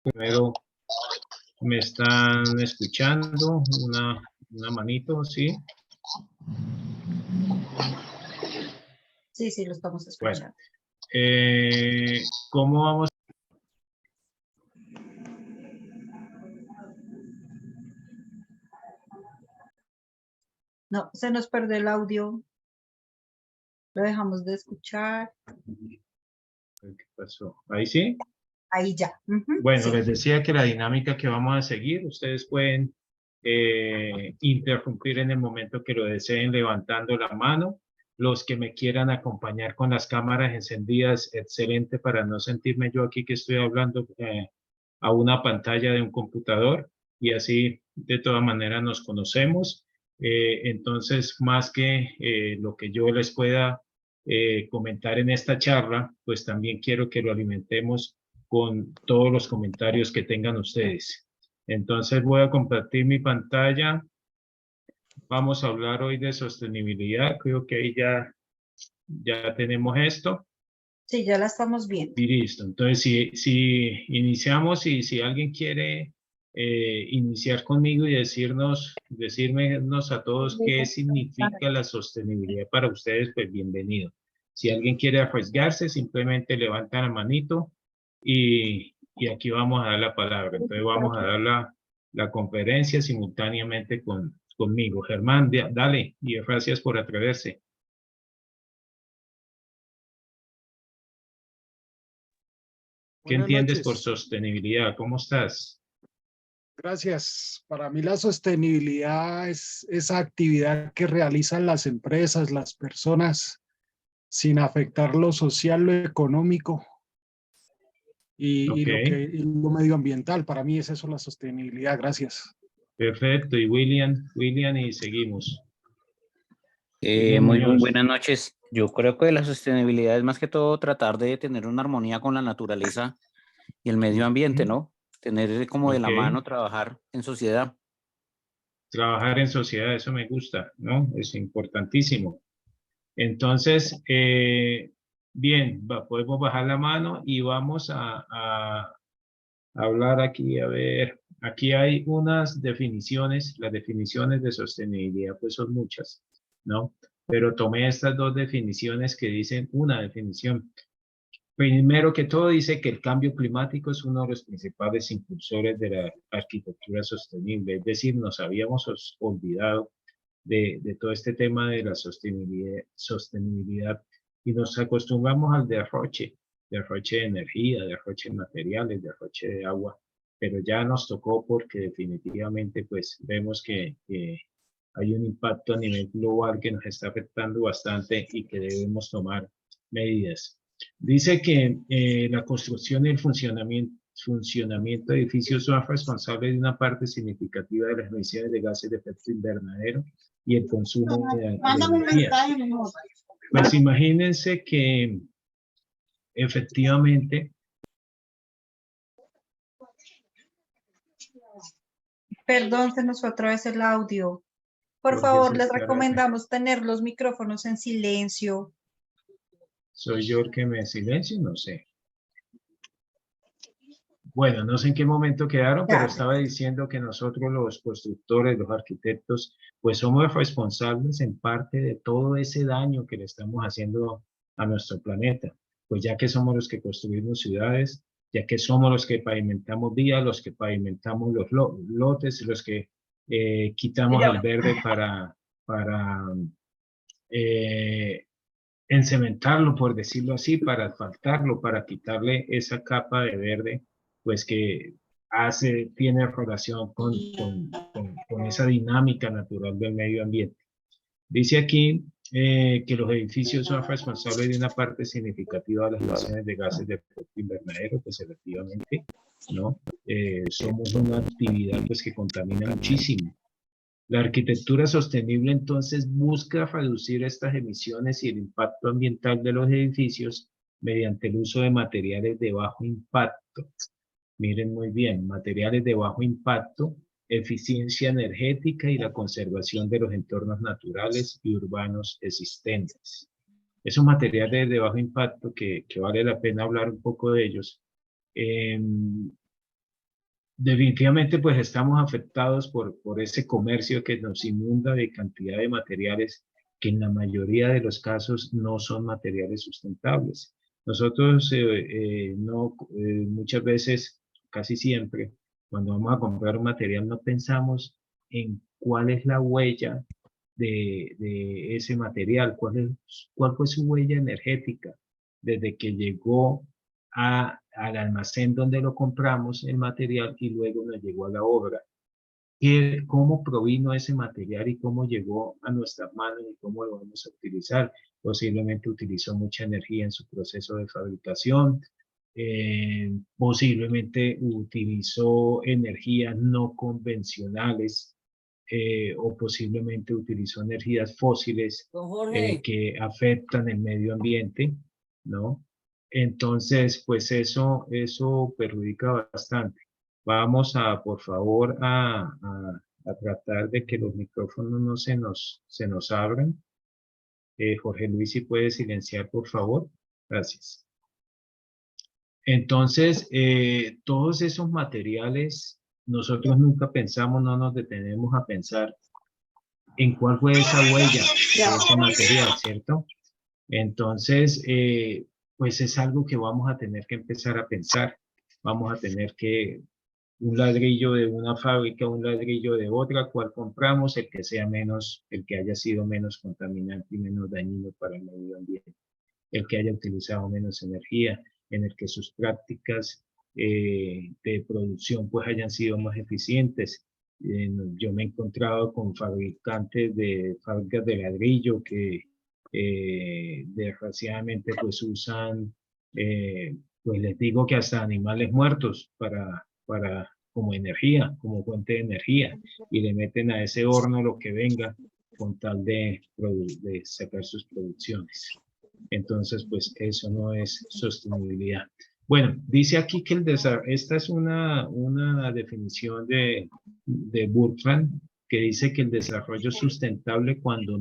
Primero, ¿me están escuchando? Una manito, ¿sí? Sí, sí, lo estamos escuchando. Bueno, ¿cómo vamos? No, se nos perdió el audio. Lo dejamos de escuchar. ¿Qué pasó? ¿Ahí sí? Ahí ya. Bueno, Sí. les decía que la dinámica que vamos a seguir, ustedes pueden interrumpir en el momento que lo deseen levantando la mano. Los que me quieran acompañar con las cámaras encendidas, excelente para no sentirme yo aquí que estoy hablando a una pantalla de un computador y así de todas maneras nos conocemos. Entonces, más que lo que yo les pueda comentar en esta charla, pues también quiero que lo alimentemos con todos los comentarios que tengan ustedes. Entonces voy a compartir mi pantalla. Vamos a hablar hoy de sostenibilidad. Creo que ahí ya tenemos esto. Sí, ya la estamos viendo. Y listo. Entonces, si iniciamos y si alguien quiere iniciar conmigo y decirnos a todos qué significa la sostenibilidad para ustedes, pues bienvenido. Si alguien quiere arriesgarse, simplemente levanta la manito y aquí vamos a dar la palabra. Entonces vamos a dar la conferencia simultáneamente conmigo. Germán, dale, y gracias por atreverse. ¿Qué Buenas entiendes por noches. sostenibilidad? ¿Cómo estás? Gracias. Para mí la sostenibilidad es esa actividad que realizan las empresas, las personas, sin afectar lo social, lo económico y Ok, y lo medioambiental. Para mí es eso la sostenibilidad. Gracias. perfecto. Y William y seguimos. William Muy Muñoz. buenas noches. Yo creo que la sostenibilidad es más que todo tratar de tener una armonía con la naturaleza y el medio ambiente, ¿no? Tener como de la Ok, mano, trabajar en sociedad. trabajar en sociedad, eso me gusta, ¿no? Es importantísimo. Entonces, bien, podemos bajar la mano y vamos a hablar aquí, a ver, aquí hay unas definiciones, las definiciones de sostenibilidad pues son muchas, ¿no? Pero tomé estas dos definiciones que dicen una definición. Primero que todo dice que el cambio climático es uno de los principales impulsores de la arquitectura sostenible, es decir, nos habíamos olvidado de todo este tema de la sostenibilidad y nos acostumbramos al derroche de energía, derroche de materiales, derroche de agua, pero ya nos tocó porque definitivamente pues vemos que hay un impacto a nivel global que nos está afectando bastante y que debemos tomar medidas. Dice que la construcción y el funcionamiento de edificios son responsables de una parte significativa de las emisiones de gases de efecto invernadero y el consumo de energía. Pues imagínense que efectivamente, Perdón, se nos fue otra vez el audio. Por porque favor, se les estará, recomendamos tener los micrófonos en silencio. soy yo el que me silencio, no sé. Bueno, no sé en qué momento quedaron, pero Ya. estaba diciendo que nosotros los constructores, los arquitectos, pues somos responsables en parte de todo ese daño que le estamos haciendo a nuestro planeta. Pues ya que somos los que construimos ciudades, ya que somos los que pavimentamos vías, los que pavimentamos los lotes, los que quitamos el verde para eh, encementarlo, por decirlo así, para asfaltarlo, para quitarle esa capa de verde, pues que tiene relación con esa dinámica natural del medio ambiente. Dice aquí que los edificios son responsables de una parte significativa de las emisiones de gases de efecto invernadero, pues efectivamente, ¿no? Somos una actividad pues que contamina muchísimo. La arquitectura sostenible entonces busca reducir estas emisiones y el impacto ambiental de los edificios mediante el uso de materiales de bajo impacto. Miren muy bien, materiales de bajo impacto, eficiencia energética y la conservación de los entornos naturales y urbanos existentes. Esos materiales de bajo impacto que vale la pena hablar un poco de ellos. definitivamente pues estamos afectados por ese comercio que nos inunda de cantidad de materiales que en la mayoría de los casos no son materiales sustentables. Nosotros muchas veces, casi siempre, cuando vamos a comprar un material no pensamos en cuál es la huella de ese material, cuál fue su huella energética desde que llegó al almacén donde lo compramos el material y luego nos llegó a la obra. ¿Cómo provino ese material y cómo llegó a nuestras manos y cómo lo vamos a utilizar? Posiblemente utilizó mucha energía en su proceso de fabricación, posiblemente utilizó energías no convencionales o posiblemente utilizó energías fósiles que afectan el medio ambiente, ¿no? Entonces, pues eso perjudica bastante. Vamos por favor, a tratar de que los micrófonos no se nos abran. Jorge Luis, si puede silenciar, por favor. Gracias. Entonces, todos esos materiales, nosotros nunca pensamos, no nos detenemos a pensar en cuál fue esa huella de ese material, ¿cierto? Entonces, pues es algo que vamos a tener que empezar a pensar. Vamos a tener que un ladrillo de una fábrica, un ladrillo de otra, cuál compramos, el que sea menos, el que haya sido menos contaminante y menos dañino para el medio ambiente, el que haya utilizado menos energía, en el que sus prácticas de producción pues hayan sido más eficientes. Yo me he encontrado con fabricantes de fábricas de ladrillo que desgraciadamente pues usan, pues les digo que hasta animales muertos como energía, como fuente de energía, y le meten a ese horno lo que venga con tal de sacar sus producciones. Entonces, pues eso no es sostenibilidad. Bueno, dice aquí que esta es una definición de Burkland, que dice que el desarrollo sustentable cuando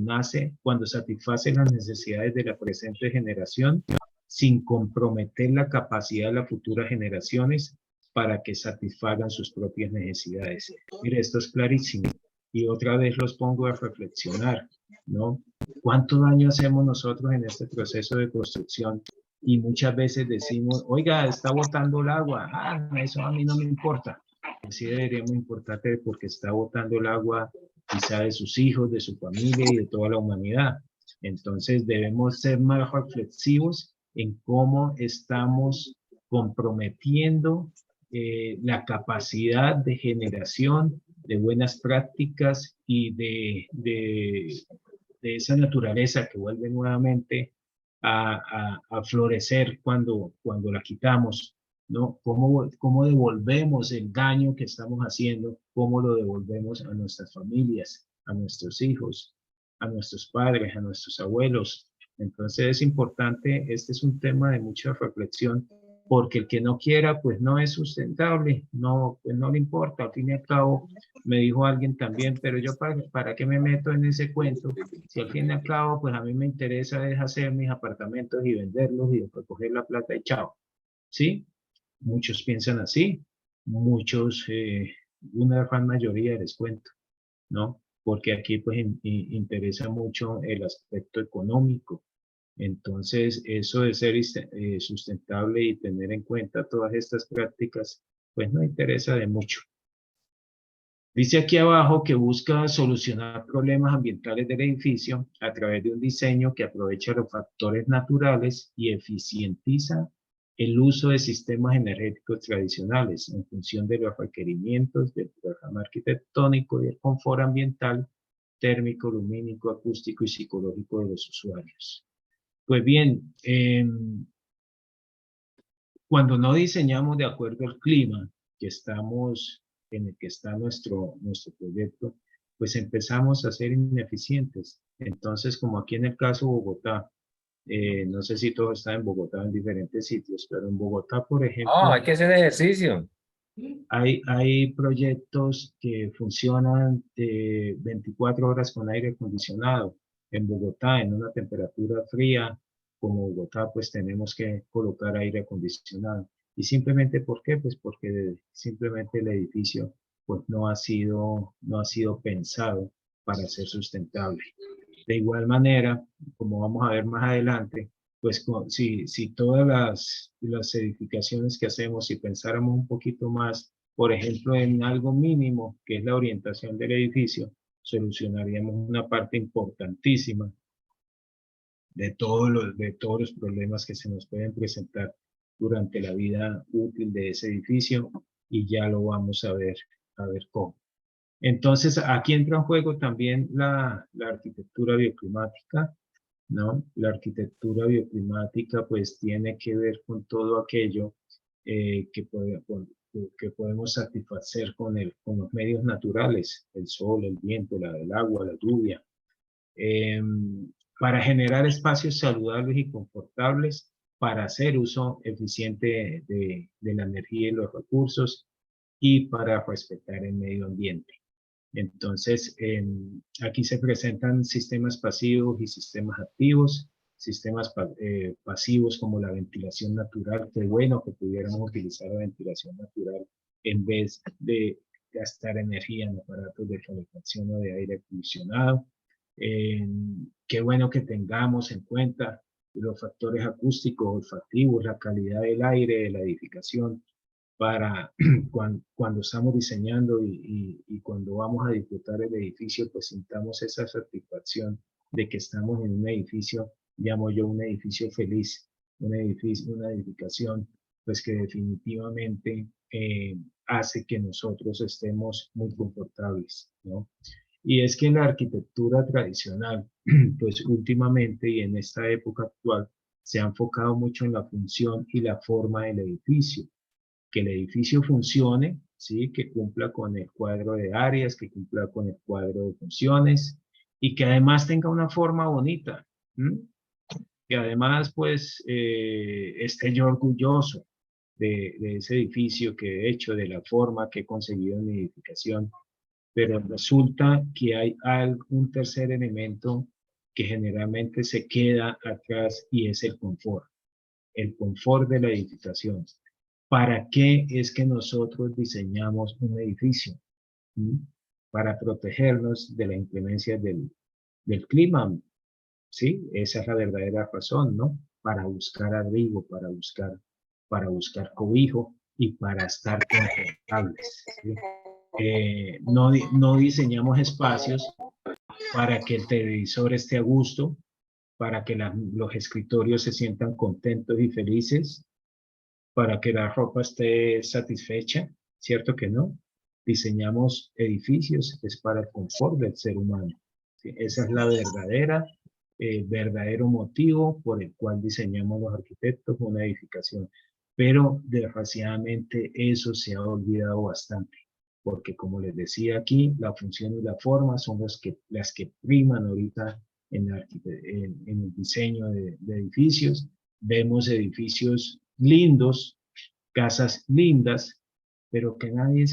satisface las necesidades de la presente generación sin comprometer la capacidad de las futuras generaciones para que satisfagan sus propias necesidades. Mire, esto es clarísimo. Y otra vez los pongo a reflexionar, ¿no? ¿Cuánto daño hacemos nosotros en este proceso de construcción? Y muchas veces decimos, oiga, está botando el agua. Ah, eso a mí no me importa. Pues sí deberíamos importarte porque está botando el agua quizá de sus hijos, de su familia y de toda la humanidad. Entonces debemos ser más reflexivos en cómo estamos comprometiendo la capacidad de generación de buenas prácticas y de esa naturaleza que vuelve nuevamente a florecer cuando la quitamos, ¿no? ¿Cómo devolvemos el daño que estamos haciendo? ¿Cómo lo devolvemos a nuestras familias, a nuestros hijos, a nuestros padres, a nuestros abuelos? Entonces es importante, este es un tema de mucha reflexión, porque el que no quiera, pues no es sustentable, no, pues no le importa, al fin y al cabo, me dijo alguien también, pero yo para qué me meto en ese cuento, si al fin y al cabo, pues a mí me interesa es hacer mis apartamentos y venderlos y después coger la plata y chao, ¿sí? Muchos piensan así, muchos, una gran mayoría les cuento, ¿no? Porque aquí pues interesa mucho el aspecto económico. Entonces, eso de ser sustentable y tener en cuenta todas estas prácticas, pues no interesa de mucho. Dice aquí abajo que busca solucionar problemas ambientales del edificio a través de un diseño que aprovecha los factores naturales y eficientiza el uso de sistemas energéticos tradicionales en función de los requerimientos del programa arquitectónico y el confort ambiental, térmico, lumínico, acústico y psicológico de los usuarios. Pues bien, cuando no diseñamos de acuerdo al clima en el que está nuestro proyecto, pues empezamos a ser ineficientes. Entonces, como aquí en el caso Bogotá, no sé si todo está en Bogotá en diferentes sitios, pero en Bogotá, por ejemplo, hay que hacer ejercicio. hay proyectos que funcionan 24 horas con aire acondicionado. En Bogotá, en una temperatura fría como Bogotá, pues tenemos que colocar aire acondicionado. Y simplemente, ¿por qué? Pues porque simplemente el edificio pues no ha sido pensado para ser sustentable. De igual manera, como vamos a ver más adelante, pues si todas las edificaciones que hacemos, si pensáramos un poquito más, por ejemplo, en algo mínimo, que es la orientación del edificio, solucionaríamos una parte importantísima de todos los problemas que se nos pueden presentar durante la vida útil de ese edificio, y ya lo vamos a ver cómo. Entonces, aquí entra en juego también la arquitectura bioclimática, ¿no? La arquitectura bioclimática pues tiene que ver con todo aquello que podemos satisfacer con los medios naturales, el sol, el viento, el agua, la lluvia, para generar espacios saludables y confortables, para hacer uso eficiente de la energía y los recursos, y para respetar el medio ambiente. Entonces, aquí se presentan sistemas pasivos y sistemas activos. Sistemas pasivos como la ventilación natural, que bueno que pudiéramos utilizar la ventilación natural en vez de gastar energía en aparatos de calefacción o de aire acondicionado. Qué bueno que tengamos en cuenta los factores acústicos, olfativos, la calidad del aire de la edificación, para cuando estamos diseñando y cuando vamos a disfrutar el edificio, pues sintamos esa satisfacción de que estamos en un edificio, llamo yo un edificio feliz, una edificación pues que definitivamente hace que nosotros estemos muy confortables, ¿no? Y es que en la arquitectura tradicional, pues últimamente y en esta época actual, se ha enfocado mucho en la función y la forma del edificio. Que el edificio funcione, ¿sí? Que cumpla con el cuadro de áreas, que cumpla con el cuadro de funciones, y que además tenga una forma bonita, ¿m? Que además pues esté yo orgulloso de ese edificio que he hecho, de la forma que he conseguido en mi edificación. Pero resulta que hay un tercer elemento que generalmente se queda atrás, y es el confort de la edificación. ¿Para qué es que nosotros diseñamos un edificio? ¿Mm? Para protegernos de la inclemencia del clima, ¿sí? Esa es la verdadera razón, ¿no? Para buscar abrigo, para buscar cobijo y para estar confortables, ¿sí? No diseñamos espacios para que el televisor esté a gusto, para que los escritorios se sientan contentos y felices, para que la ropa esté satisfecha, ¿cierto que no? Diseñamos edificios, es para el confort del ser humano. ¿Sí? Esa es la verdadero motivo por el cual diseñamos los arquitectos una edificación. Pero desgraciadamente eso se ha olvidado bastante, porque como les decía aquí, la función y la forma son las que priman ahorita en el diseño de edificios. Vemos edificios lindos, casas lindas, pero que nadie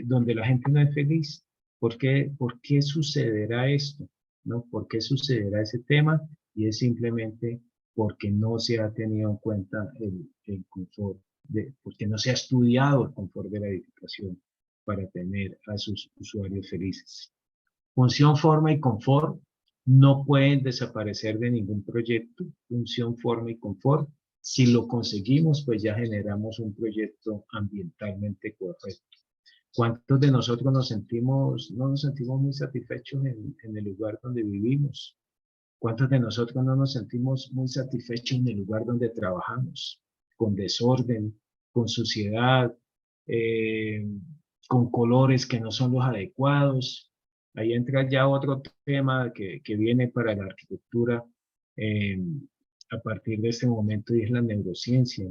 donde la gente no es feliz. ¿Por qué sucederá esto? ¿No? ¿Por qué sucederá ese tema? Y es simplemente porque no se ha tenido en cuenta el confort, porque no se ha estudiado el confort de la edificación para tener a sus usuarios felices. Función, forma y confort no pueden desaparecer de ningún proyecto. Función, forma y confort. Si lo conseguimos, pues ya generamos un proyecto ambientalmente correcto. ¿Cuántos de nosotros no nos sentimos muy satisfechos en el lugar donde vivimos? ¿Cuántos de nosotros no nos sentimos muy satisfechos en el lugar donde trabajamos? Con desorden, con suciedad, con colores que no son los adecuados. Ahí entra ya otro tema que viene para la arquitectura a partir de este momento, y es la neurociencia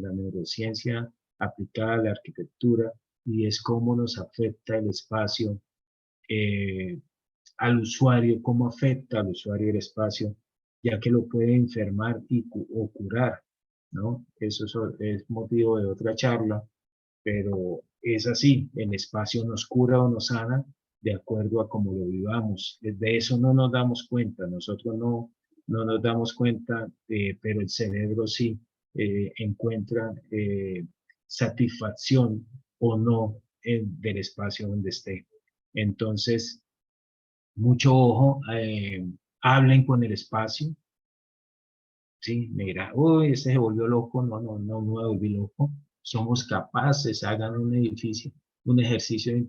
aplicada a la arquitectura, y es cómo nos afecta el espacio al usuario, cómo afecta al usuario el espacio, ya que lo puede enfermar o curar, ¿no? Eso es motivo de otra charla, pero es así, el espacio nos cura o nos sana de acuerdo a cómo lo vivamos. De eso no nos damos cuenta, nosotros no nos damos cuenta, pero el cerebro sí. encuentra satisfacción o no del espacio donde esté. Entonces, mucho ojo, hablen con el espacio. Sí, mira, uy, ese se volvió loco, no me volví loco. Somos capaces, hagan un edificio, un ejercicio de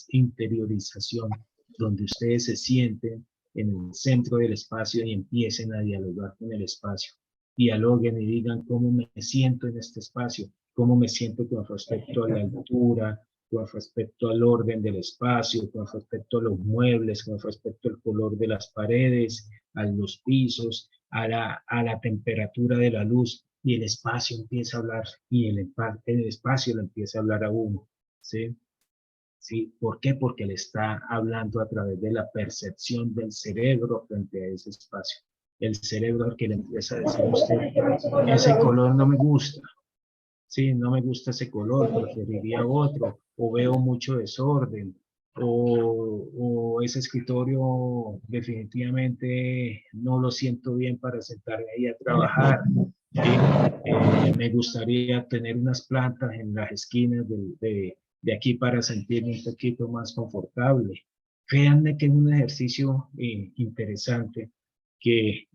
interiorización, donde ustedes se sienten en el centro del espacio y empiecen a dialogar con el espacio. Dialoguen y digan cómo me siento en este espacio, cómo me siento con respecto a la altura, con respecto al orden del espacio, con respecto a los muebles, con respecto al color de las paredes, a los pisos, a la temperatura de la luz, y el espacio empieza a hablar, y el espacio le empieza a hablar a uno, ¿sí? ¿Sí? ¿Por qué? Porque le está hablando a través de la percepción del cerebro frente a ese espacio. El cerebro al que le empieza a decir a usted, ese color no me gusta, sí, no me gusta ese color, preferiría otro, o veo mucho desorden, o ese escritorio definitivamente no lo siento bien para sentarme ahí a trabajar. ¿Sí? Me gustaría tener unas plantas en las esquinas de aquí para sentirme un poquito más confortable. Créanme que es un ejercicio interesante que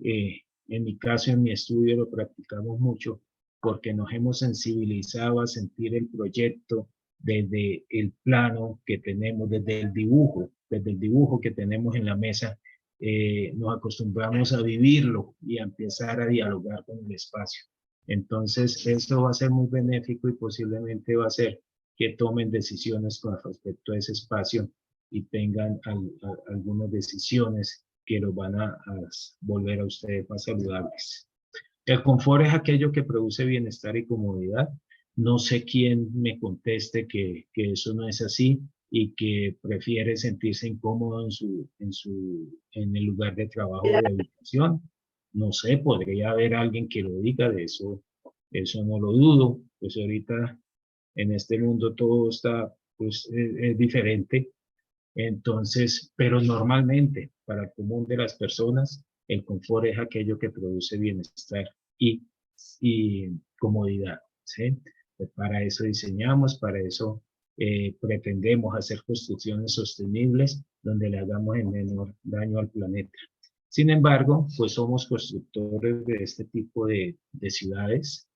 en mi caso, en mi estudio lo practicamos mucho porque nos hemos sensibilizado a sentir el proyecto desde el plano que tenemos, desde el dibujo que tenemos en la mesa, nos acostumbramos a vivirlo y a empezar a dialogar con el espacio. Entonces, esto va a ser muy benéfico y posiblemente va a ser que tomen decisiones con respecto a ese espacio y tengan algunas decisiones que los van a volver a ustedes más saludables. El confort es aquello que produce bienestar y comodidad. No sé quién me conteste que eso no es así y que prefiere sentirse incómodo en el lugar de trabajo o de habitación. No sé, podría haber alguien que lo diga, de eso no lo dudo. Pues ahorita en este mundo todo está, pues, es diferente. Entonces, pero normalmente para el común de las personas, el confort es aquello que produce bienestar y, y comodidad, ¿sí? Pues para eso diseñamos, para eso pretendemos hacer construcciones sostenibles donde le hagamos el menor daño al planeta. Sin embargo, pues somos constructores de este tipo de ciudades,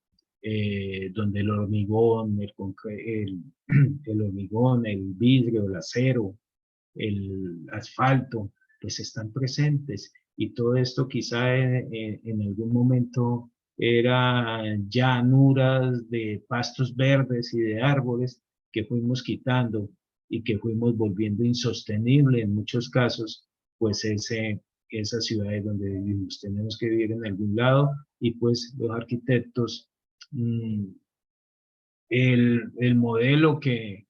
donde el hormigón, el hormigón, el vidrio, el acero, el asfalto, pues están presentes. Y todo esto quizá en algún momento era llanuras de pastos verdes y de árboles que fuimos quitando y que fuimos volviendo insostenible en muchos casos, pues esas ciudades donde vivimos. Tenemos que vivir en algún lado y pues los arquitectos, el modelo que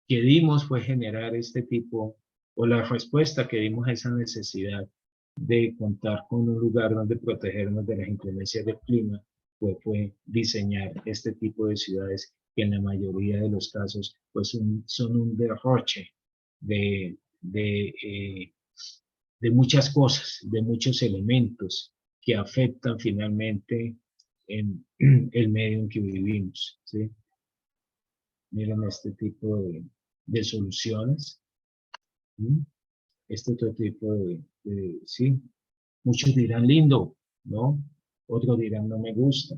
dimos fue generar este tipo, o la respuesta que dimos a esa necesidad de contar con un lugar donde protegernos de las inclemencias del clima, pues fue diseñar este tipo de ciudades que en la mayoría de los casos pues son un derroche de, de, eh, de muchas cosas, de muchos elementos que afectan finalmente en el medio en que vivimos, ¿sí? Miren este tipo de soluciones. ¿Sí? Este otro tipo sí, muchos dirán lindo, ¿no? Otros dirán no me gusta,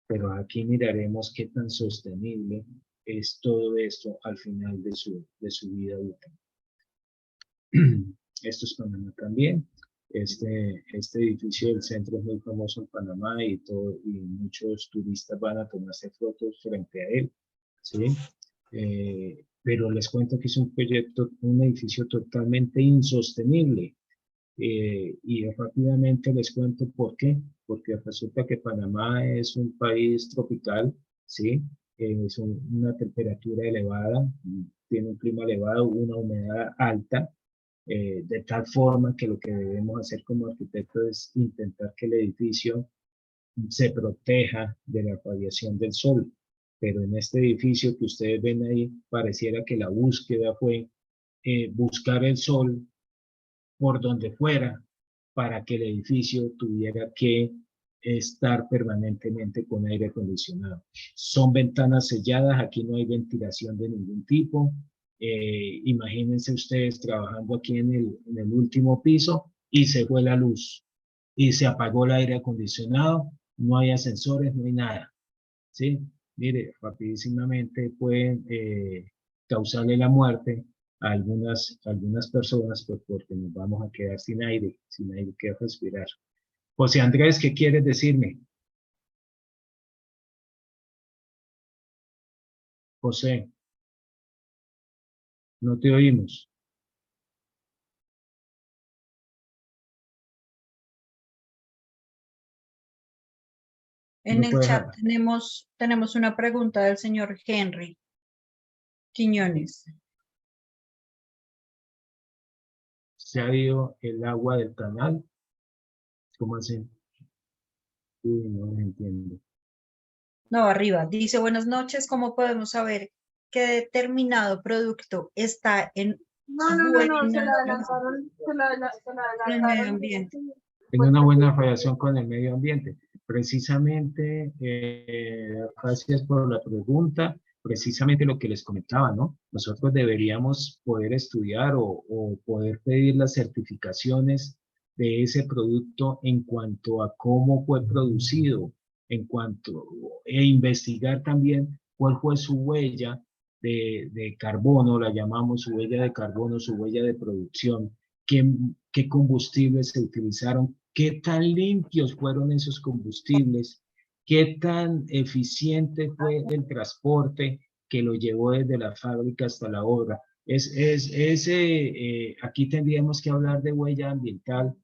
pero aquí miraremos qué tan sostenible es todo esto al final de su vida útil. Esto es Panamá también. Este edificio del centro es muy famoso en Panamá y muchos turistas van a tomarse fotos frente a él, ¿sí? Pero les cuento que es un edificio totalmente insostenible. Y rápidamente les cuento por qué. Porque resulta que Panamá es un país tropical, ¿sí? Es una temperatura elevada, tiene un clima elevado, una humedad alta, de tal forma que lo que debemos hacer como arquitectos es intentar que el edificio se proteja de la radiación del sol. Pero en este edificio que ustedes ven ahí, pareciera que la búsqueda fue buscar el sol por donde fuera para que el edificio tuviera que estar permanentemente con aire acondicionado. Son ventanas selladas, aquí no hay ventilación de ningún tipo. Imagínense ustedes trabajando aquí en el último piso y se fue la luz y se apagó el aire acondicionado, no hay ascensores, no hay nada, ¿sí? Mire, rapidísimamente pueden causarle la muerte a algunas personas pues, porque nos vamos a quedar sin aire que respirar. José Andrés, ¿qué quieres decirme? José, no te oímos. En No el puedes chat hablar. tenemos una pregunta del señor Henry Quiñones. ¿Se ha ido el agua del canal? ¿Cómo así? Uy, no entiendo. No, arriba. Dice, buenas noches, ¿cómo podemos saber qué determinado producto está en Se la buena adelantaron, con el medio ambiente? En una buena relación con el medio ambiente. Precisamente, gracias por la pregunta, precisamente lo que les comentaba, ¿no? Nosotros deberíamos poder estudiar o poder pedir las certificaciones de ese producto en cuanto a cómo fue producido, e investigar también cuál fue su huella de carbono, la llamamos su huella de carbono, su huella de producción, qué combustibles se utilizaron, qué tan limpios fueron esos combustibles, qué tan eficiente fue el transporte que lo llevó desde la fábrica hasta la obra. Aquí tendríamos que hablar de huella ambiental.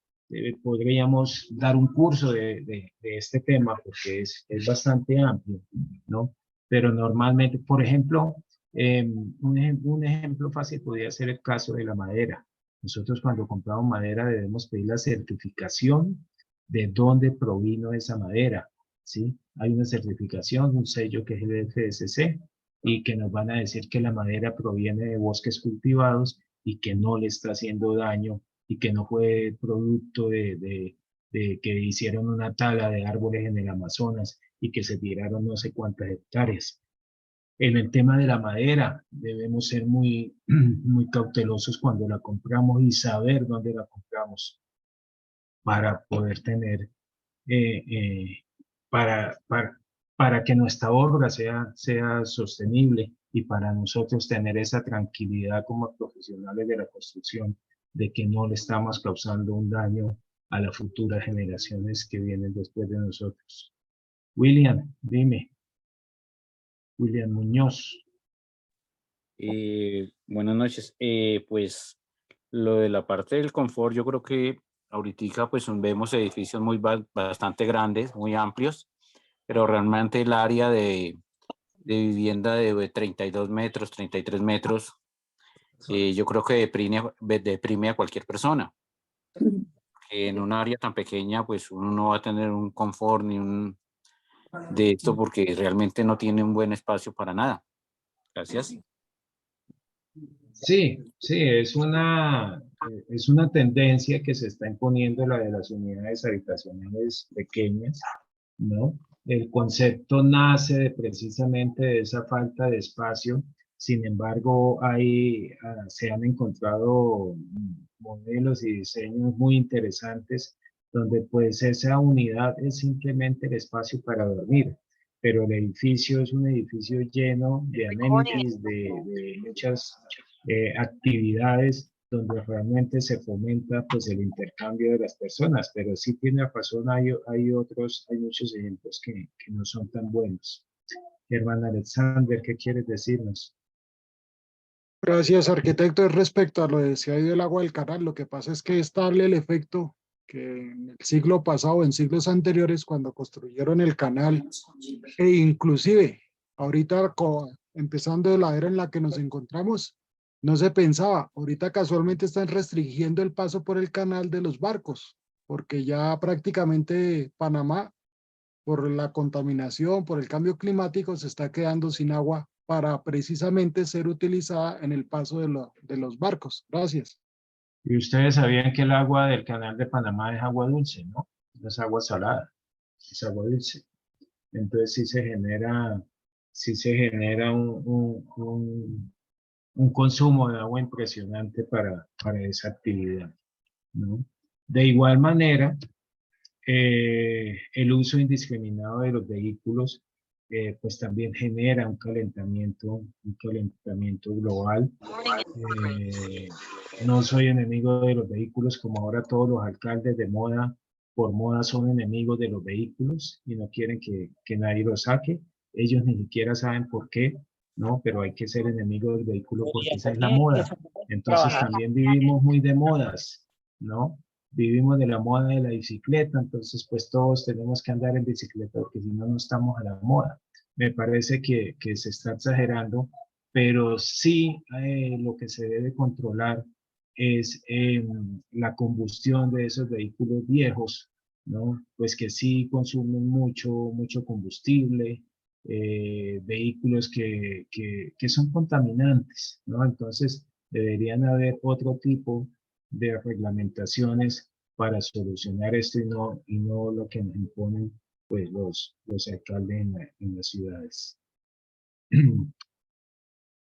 Podríamos dar un curso de este tema porque es bastante amplio, ¿no? Pero normalmente, por ejemplo, un ejemplo fácil podría ser el caso de la madera. Nosotros cuando compramos madera debemos pedir la certificación de dónde provino esa madera, ¿sí? Hay una certificación, un sello que es el FSC y que nos van a decir que la madera proviene de bosques cultivados y que no le está haciendo daño y que no fue producto de que hicieron una tala de árboles en el Amazonas y que se tiraron no sé cuántas hectáreas. En el tema de la madera, debemos ser muy, muy cautelosos cuando la compramos y saber dónde la compramos para poder tener, eh, eh, para, para, para que nuestra obra sea sostenible y para nosotros tener esa tranquilidad como profesionales de la construcción de que no le estamos causando un daño a las futuras generaciones que vienen después de nosotros. William, dime. William Muñoz. Buenas noches. Pues lo de la parte del confort, yo creo que ahorita pues vemos edificios bastante grandes, muy amplios, pero realmente el área de vivienda de 32 metros, 33 metros, yo creo que deprime a cualquier persona. En un área tan pequeña, pues uno no va a tener un confort ni un de esto porque realmente no tiene un buen espacio para nada. Gracias. Sí, sí, es una tendencia que se está imponiendo la de las unidades habitacionales pequeñas, ¿no? El concepto nace precisamente de esa falta de espacio. Sin embargo, se han encontrado modelos y diseños muy interesantes donde pues esa unidad es simplemente el espacio para dormir, pero el edificio es un edificio lleno de amenities, de muchas actividades donde realmente se fomenta pues el intercambio de las personas, pero sí tiene razón, hay muchos ejemplos que no son tan buenos. Hermano Alexander, ¿qué quieres decirnos? Gracias, arquitecto. Respecto a lo de si ha ido el agua del canal, lo que pasa es que es tal el efecto que en el siglo pasado, en siglos anteriores, cuando construyeron el canal, e inclusive ahorita empezando la era en la que nos encontramos, no se pensaba. Ahorita casualmente están restringiendo el paso por el canal de los barcos, porque ya prácticamente Panamá, por la contaminación, por el cambio climático, se está quedando sin agua para precisamente ser utilizada en el paso de los barcos. Gracias. Y ustedes sabían que el agua del canal de Panamá es agua dulce, ¿no? No es agua salada. es agua dulce. Entonces sí se genera un consumo de agua impresionante para esa actividad, ¿no? De igual manera, el uso indiscriminado de los vehículos pues también genera un calentamiento global. No soy enemigo de los vehículos, como ahora todos los alcaldes de moda, por moda son enemigos de los vehículos y no quieren que nadie los saque. Ellos ni siquiera saben por qué, ¿no? Pero hay que ser enemigo del vehículo porque esa es la moda. Entonces también vivimos muy de modas, ¿no? Vivimos de la moda de la bicicleta, entonces pues todos tenemos que andar en bicicleta porque si no, no estamos a la moda. Me parece que se está exagerando, pero sí lo que se debe controlar es la combustión de esos vehículos viejos, ¿no? Pues que sí consumen mucho combustible, vehículos que son contaminantes, ¿no? Entonces deberían haber otro tipo de reglamentaciones para solucionar esto y no lo que nos imponen pues los alcaldes en las ciudades.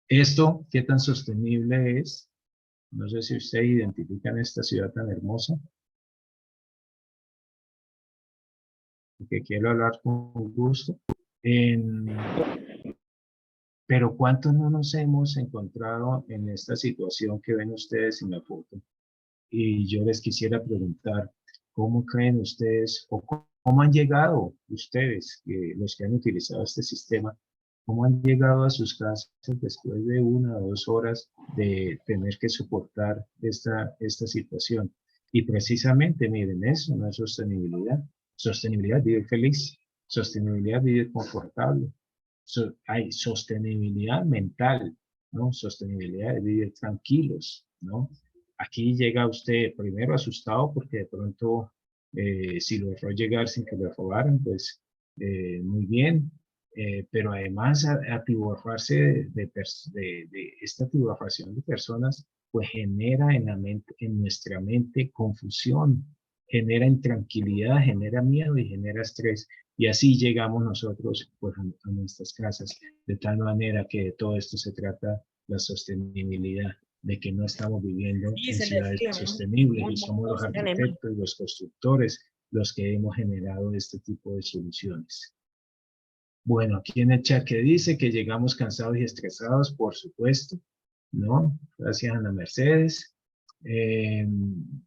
Esto, ¿qué tan sostenible es? No sé si ustedes identifican esta ciudad tan hermosa. Porque quiero hablar con gusto. Pero ¿cuántos no nos hemos encontrado en esta situación que ven ustedes en la foto? Y yo les quisiera preguntar, ¿cómo creen ustedes o cómo han llegado ustedes, los que han utilizado este sistema, cómo han llegado a sus casas después de 1 o 2 horas de tener que soportar esta situación? Y precisamente, miren, eso no es sostenibilidad. Sostenibilidad, vivir feliz. Sostenibilidad, vivir confortable. Hay sostenibilidad mental, ¿no? Sostenibilidad de vivir tranquilos, ¿no? Aquí llega usted primero asustado porque de pronto si lo dejó llegar sin que le robaran, pues muy bien, pero además atiborrarse de esta atiborración de personas, pues genera en nuestra mente confusión, genera intranquilidad, genera miedo y genera estrés. Y así llegamos nosotros pues, a nuestras casas, de tal manera que de todo esto se trata la sostenibilidad, de que no estamos viviendo en ciudades sostenibles y somos los arquitectos y los constructores los que hemos generado este tipo de soluciones. Bueno, aquí en el chat que dice que llegamos cansados y estresados, por supuesto, ¿no? Gracias, Ana Mercedes.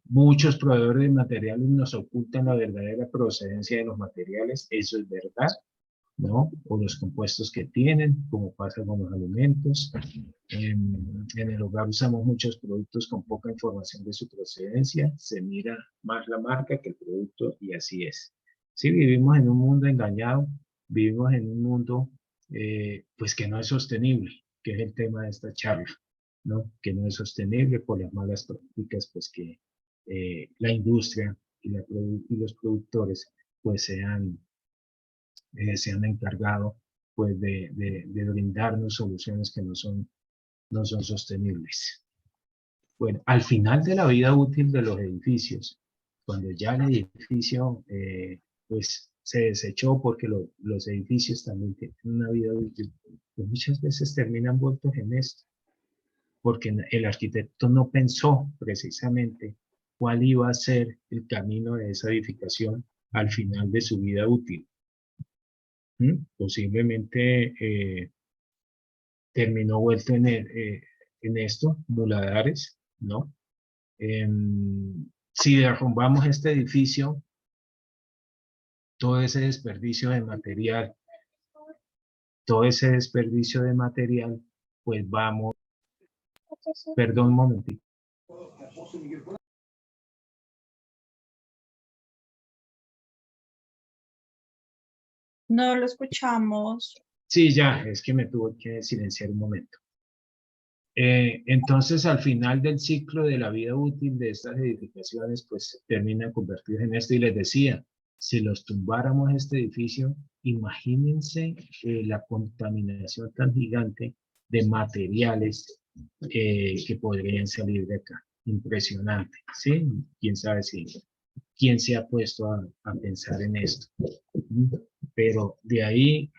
Muchos proveedores de materiales nos ocultan la verdadera procedencia de los materiales, eso es verdad, ¿no? O los compuestos que tienen, como pasa con los alimentos. En el hogar usamos muchos productos con poca información de su procedencia, se mira más la marca que el producto y así es. Sí, vivimos en un mundo engañado, vivimos en un mundo pues que no es sostenible, que es el tema de esta charla, ¿no? Que no es sostenible por las malas prácticas pues que la industria y los productores pues se han encargado pues de brindarnos soluciones que no son sostenibles. Bueno, al final de la vida útil de los edificios, cuando ya el edificio pues se desechó porque los edificios también tienen una vida útil, pues muchas veces terminan vueltos en esto, porque el arquitecto no pensó precisamente cuál iba a ser el camino de esa edificación al final de su vida útil. Posiblemente terminó vuelto en esto, muladares, ¿no? Si derrumbamos este edificio, todo ese desperdicio de material, pues vamos, perdón un momentito. No lo escuchamos. Sí, ya, es que me tuve que silenciar un momento. Entonces, al final del ciclo de la vida útil de estas edificaciones, pues terminan convertidos en esto. Y les decía, si los tumbáramos este edificio, imagínense la contaminación tan gigante de materiales que podrían salir de acá. Impresionante, ¿sí? Quién sabe quién se ha puesto a pensar en esto. Pero de ahí,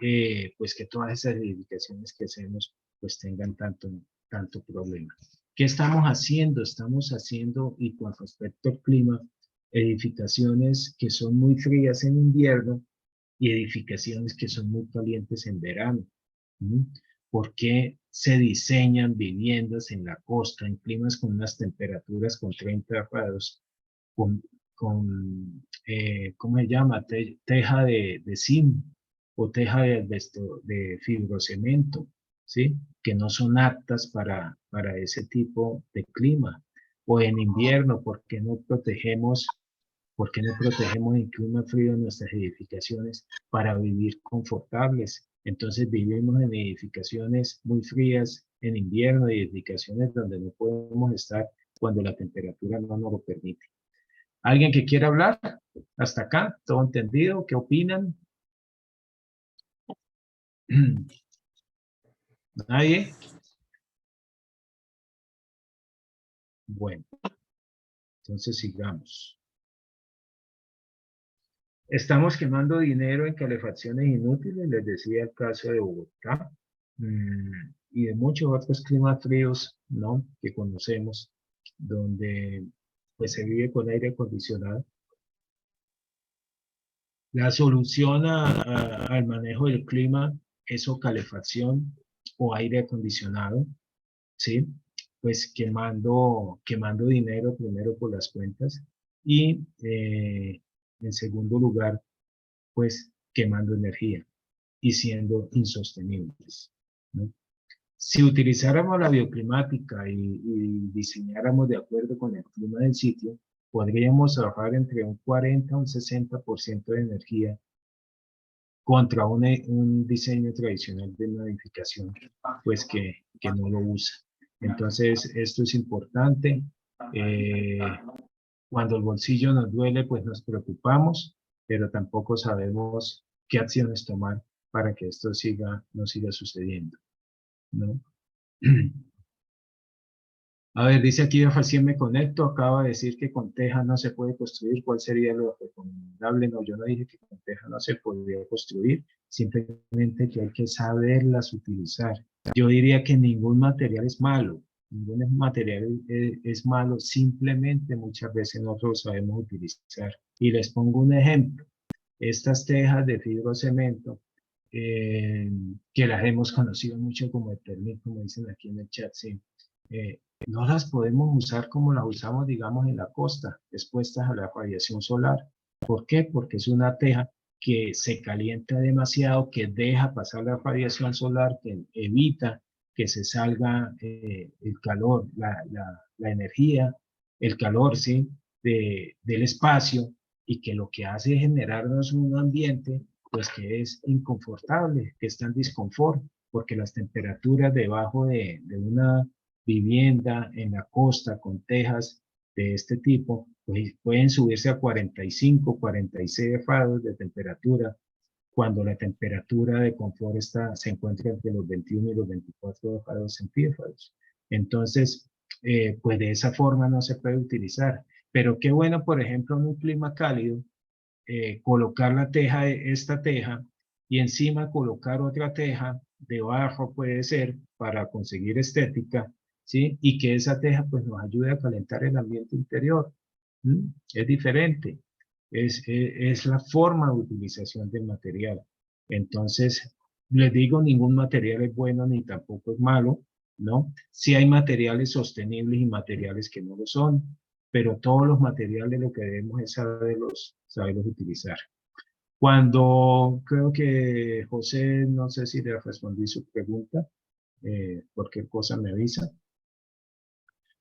pues que todas esas edificaciones que hacemos, pues tengan tanto problema. ¿Qué estamos haciendo? Estamos haciendo, y con respecto al clima, edificaciones que son muy frías en invierno y edificaciones que son muy calientes en verano. ¿Por qué se diseñan viviendas en la costa, en climas con unas temperaturas con 30 grados, con ¿cómo se llama? Teja de zinc o teja de fibrocemento, ¿sí? Que no son aptas para ese tipo de clima. O en invierno, ¿por qué no protegemos en clima frío nuestras edificaciones para vivir confortables? Entonces vivimos en edificaciones muy frías en invierno, edificaciones donde no podemos estar cuando la temperatura no nos lo permite. ¿Alguien que quiera hablar? ¿Hasta acá? ¿Todo entendido? ¿Qué opinan? ¿Nadie? Bueno, entonces sigamos. Estamos quemando dinero en calefacciones inútiles, les decía el caso de Bogotá, y de muchos otros climas fríos, ¿no? Que conocemos, donde pues se vive con aire acondicionado. La solución al manejo del clima es o calefacción o aire acondicionado, ¿sí? Pues quemando dinero primero por las cuentas y en segundo lugar, pues quemando energía y siendo insostenibles, ¿no? Si utilizáramos la bioclimática y diseñáramos de acuerdo con el clima del sitio, podríamos ahorrar entre un 40 a un 60% de energía contra un diseño tradicional de una edificación, pues que no lo usa. Entonces, esto es importante. Cuando el bolsillo nos duele, pues nos preocupamos, pero tampoco sabemos qué acciones tomar para que esto no siga sucediendo, ¿no? A ver, dice aquí, recién me conecto, acaba de decir que con teja no se puede construir. ¿Cuál sería lo recomendable? No, yo no dije que con teja no se podría construir, simplemente que hay que saberlas utilizar. Yo diría que ningún material es malo, ningún material es malo, simplemente muchas veces no lo sabemos utilizar. Y les pongo un ejemplo. Estas tejas de fibrocemento, que las hemos conocido mucho como Eternit, como dicen aquí en el chat, sí. No las podemos usar como las usamos, digamos, en la costa, expuestas a la radiación solar. ¿Por qué? Porque es una teja que se calienta demasiado, que deja pasar la radiación solar, que evita que se salga el calor, la energía, el calor, ¿sí? Del espacio, y que lo que hace es generarnos un ambiente, pues que es inconfortable, que está en disconfort, porque las temperaturas debajo de una vivienda en la costa con tejas de este tipo, pues pueden subirse a 45, 46 grados de temperatura, cuando la temperatura de confort se encuentra entre los 21 y los 24 grados centígrados. Entonces, pues de esa forma no se puede utilizar. Pero qué bueno, por ejemplo, en un clima cálido, colocar esta teja, y encima colocar otra teja debajo, puede ser, para conseguir estética, ¿sí? Y que esa teja pues nos ayude a calentar el ambiente interior. Es diferente, es la forma de utilización del material. Entonces, les digo, ningún material es bueno ni tampoco es malo, ¿no? Sí hay materiales sostenibles y materiales que no lo son, pero todos los materiales lo que debemos es saberlos utilizar. Cuando creo que José, no sé si le respondí su pregunta, cualquier cosa me avisa.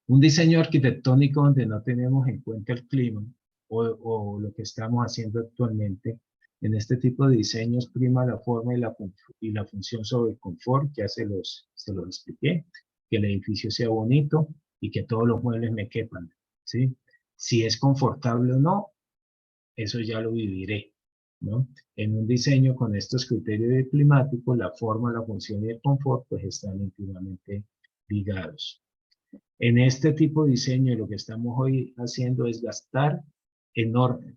Un diseño arquitectónico donde no tenemos en cuenta el clima o lo que estamos haciendo actualmente, en este tipo de diseños prima la forma y la función sobre el confort, ya se los expliqué, que el edificio sea bonito y que todos los muebles me quepan, ¿sí? Si es confortable o no, eso ya lo viviré, ¿no? En un diseño con estos criterios climáticos, la forma, la función y el confort pues están íntimamente ligados. En este tipo de diseño lo que estamos hoy haciendo es gastar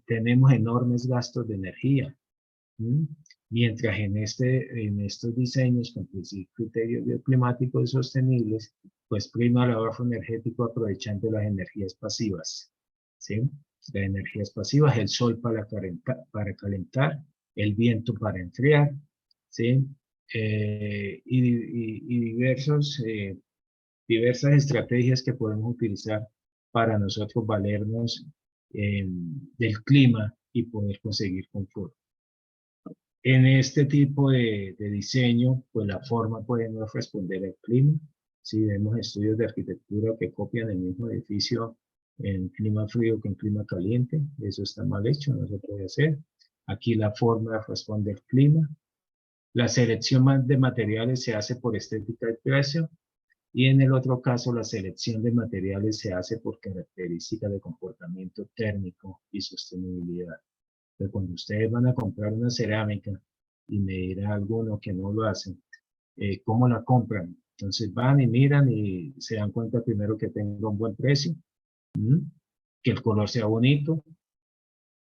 tenemos enormes gastos de energía. Mientras en estos diseños con criterios bioclimáticos sostenibles, pues prima el ahorro energético aprovechando las energías pasivas. ¿Sí? Las energías pasivas, el sol para calentar, el viento para enfriar, ¿sí? Y diversas estrategias que podemos utilizar para nosotros valernos del clima y poder conseguir confort. En este tipo de diseño, pues la forma puede no responder al clima. Si vemos estudios de arquitectura que copian el mismo edificio en clima frío que en clima caliente, eso está mal hecho, no se puede hacer. Aquí la forma responde al clima. La selección de materiales se hace por estética y precio. Y en el otro caso, la selección de materiales se hace por características de comportamiento térmico y sostenibilidad. Pero cuando ustedes van a comprar una cerámica, y me dirá alguno que no lo hacen, ¿cómo la compran? Entonces van y miran y se dan cuenta primero que tenga un buen precio, que el color sea bonito,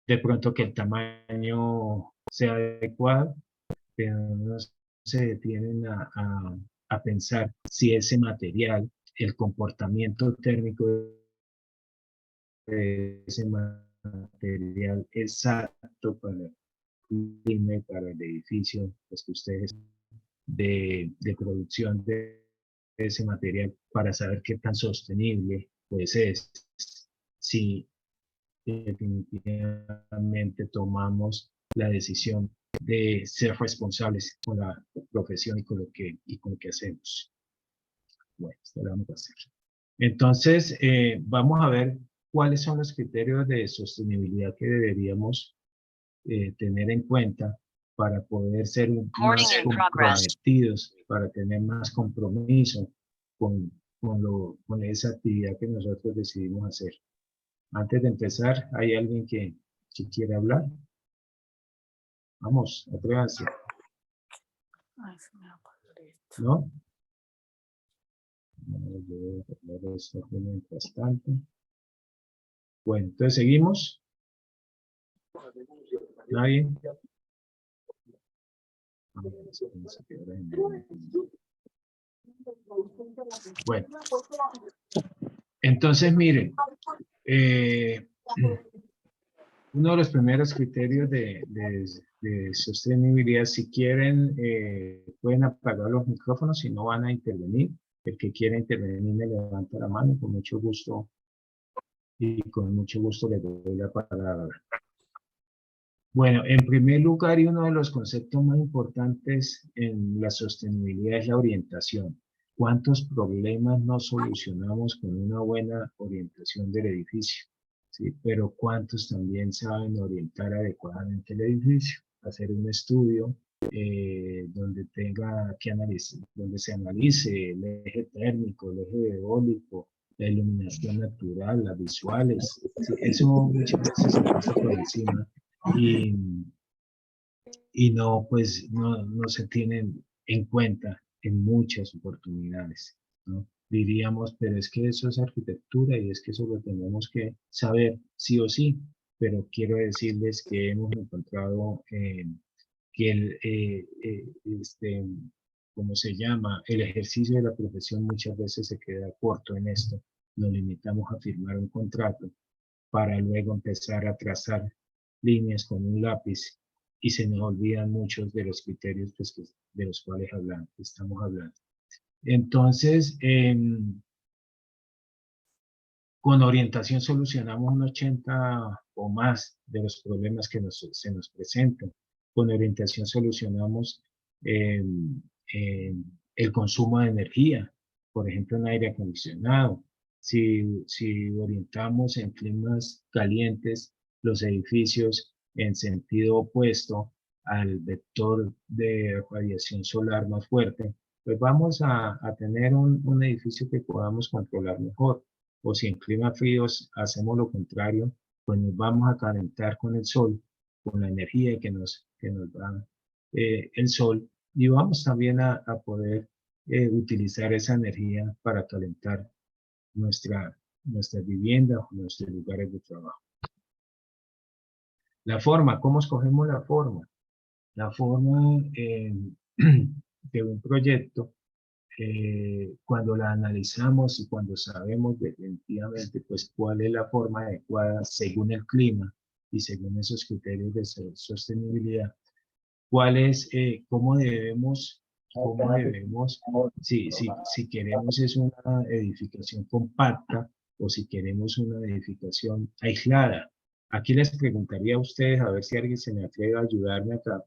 de pronto que el tamaño sea adecuado, pero no se detienen a pensar si ese material, el comportamiento térmico de ese material es apto para el clima y para el edificio pues, que ustedes de producción de ese material para saber qué tan sostenible pues es. Si definitivamente tomamos la decisión de ser responsables con la profesión y con lo que hacemos. Bueno, esto lo vamos a hacer. Entonces, vamos a ver cuáles son los criterios de sostenibilidad que deberíamos tener en cuenta para poder ser más comprometidos, para tener más compromiso con esa actividad que nosotros decidimos hacer. Antes de empezar, ¿hay alguien que quiere hablar? Vamos, atrévanse. ¿No? Yo voy a arreglar esto mientras tanto. Bueno, entonces seguimos. ¿Nadie? Bueno, entonces miren, uno de los primeros criterios de sostenibilidad, si quieren, pueden apagar los micrófonos si no van a intervenir. El que quiera intervenir me levanta la mano, con mucho gusto, y con mucho gusto le doy la palabra. Bueno, en primer lugar, y uno de los conceptos más importantes en la sostenibilidad es la orientación. ¿Cuántos problemas no solucionamos con una buena orientación del edificio? ¿Sí? Pero ¿cuántos también saben orientar adecuadamente el edificio? Hacer un estudio donde tenga que analizar, donde se analice el eje térmico, el eje eólico, la iluminación natural, las visuales. ¿Sí? Eso muchas veces se pasa por encima y no, pues, no se tienen en cuenta en muchas oportunidades, ¿no? Diríamos, pero es que eso es arquitectura y es que eso lo tenemos que saber sí o sí, pero quiero decirles que hemos encontrado que ¿cómo se llama? El ejercicio de la profesión muchas veces se queda corto en esto. Nos limitamos a firmar un contrato para luego empezar a trazar líneas con un lápiz y se nos olvidan muchos de los criterios pues, de los cuales estamos hablando. Entonces, con orientación solucionamos un 80 o más de los problemas que se nos presentan. Con orientación solucionamos el consumo de energía, por ejemplo, en aire acondicionado. Si orientamos en climas calientes los edificios en sentido opuesto al vector de radiación solar más fuerte, pues vamos a tener un edificio que podamos controlar mejor. O si en climas fríos hacemos lo contrario, pues nos vamos a calentar con el sol, con la energía que nos da el sol, y vamos también a poder utilizar esa energía para calentar nuestra vivienda o nuestros lugares de trabajo. La forma, ¿cómo escogemos la forma? La forma de un proyecto, cuando la analizamos y cuando sabemos definitivamente pues cuál es la forma adecuada según el clima y según esos criterios de sostenibilidad, cuál es, si queremos es una edificación compacta o si queremos una edificación aislada. Aquí les preguntaría a ustedes, a ver si alguien se me atreve a ayudarme acá,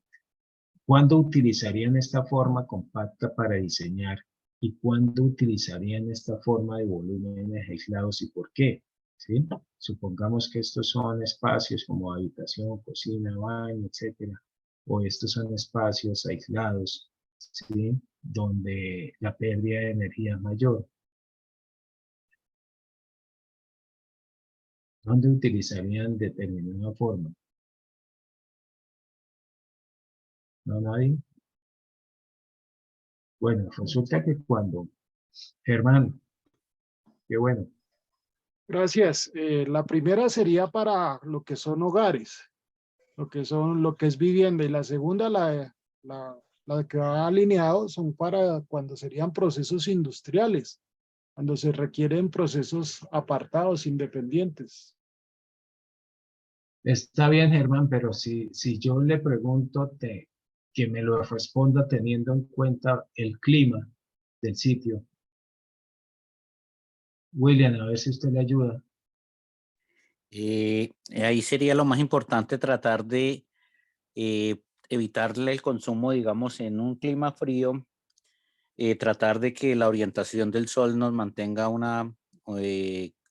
¿cuándo utilizarían esta forma compacta para diseñar y cuándo utilizarían esta forma de volúmenes aislados y por qué? ¿Sí? Supongamos que estos son espacios como habitación, cocina, baño, etcétera, o estos son espacios aislados, ¿sí? Donde la pérdida de energía es mayor. ¿Dónde utilizarían determinada forma? ¿No, nadie? Bueno, resulta que cuando, Germán, qué bueno. Gracias. La primera sería para lo que son hogares, lo que es vivienda, y la segunda, la que va alineado, son para cuando serían procesos industriales, cuando se requieren procesos apartados, independientes. Está bien, Germán, pero si yo le pregunto que me lo responda teniendo en cuenta el clima del sitio. William, a ver si usted le ayuda. Ahí sería lo más importante tratar de evitarle el consumo, digamos, en un clima frío, tratar de que la orientación del sol nos mantenga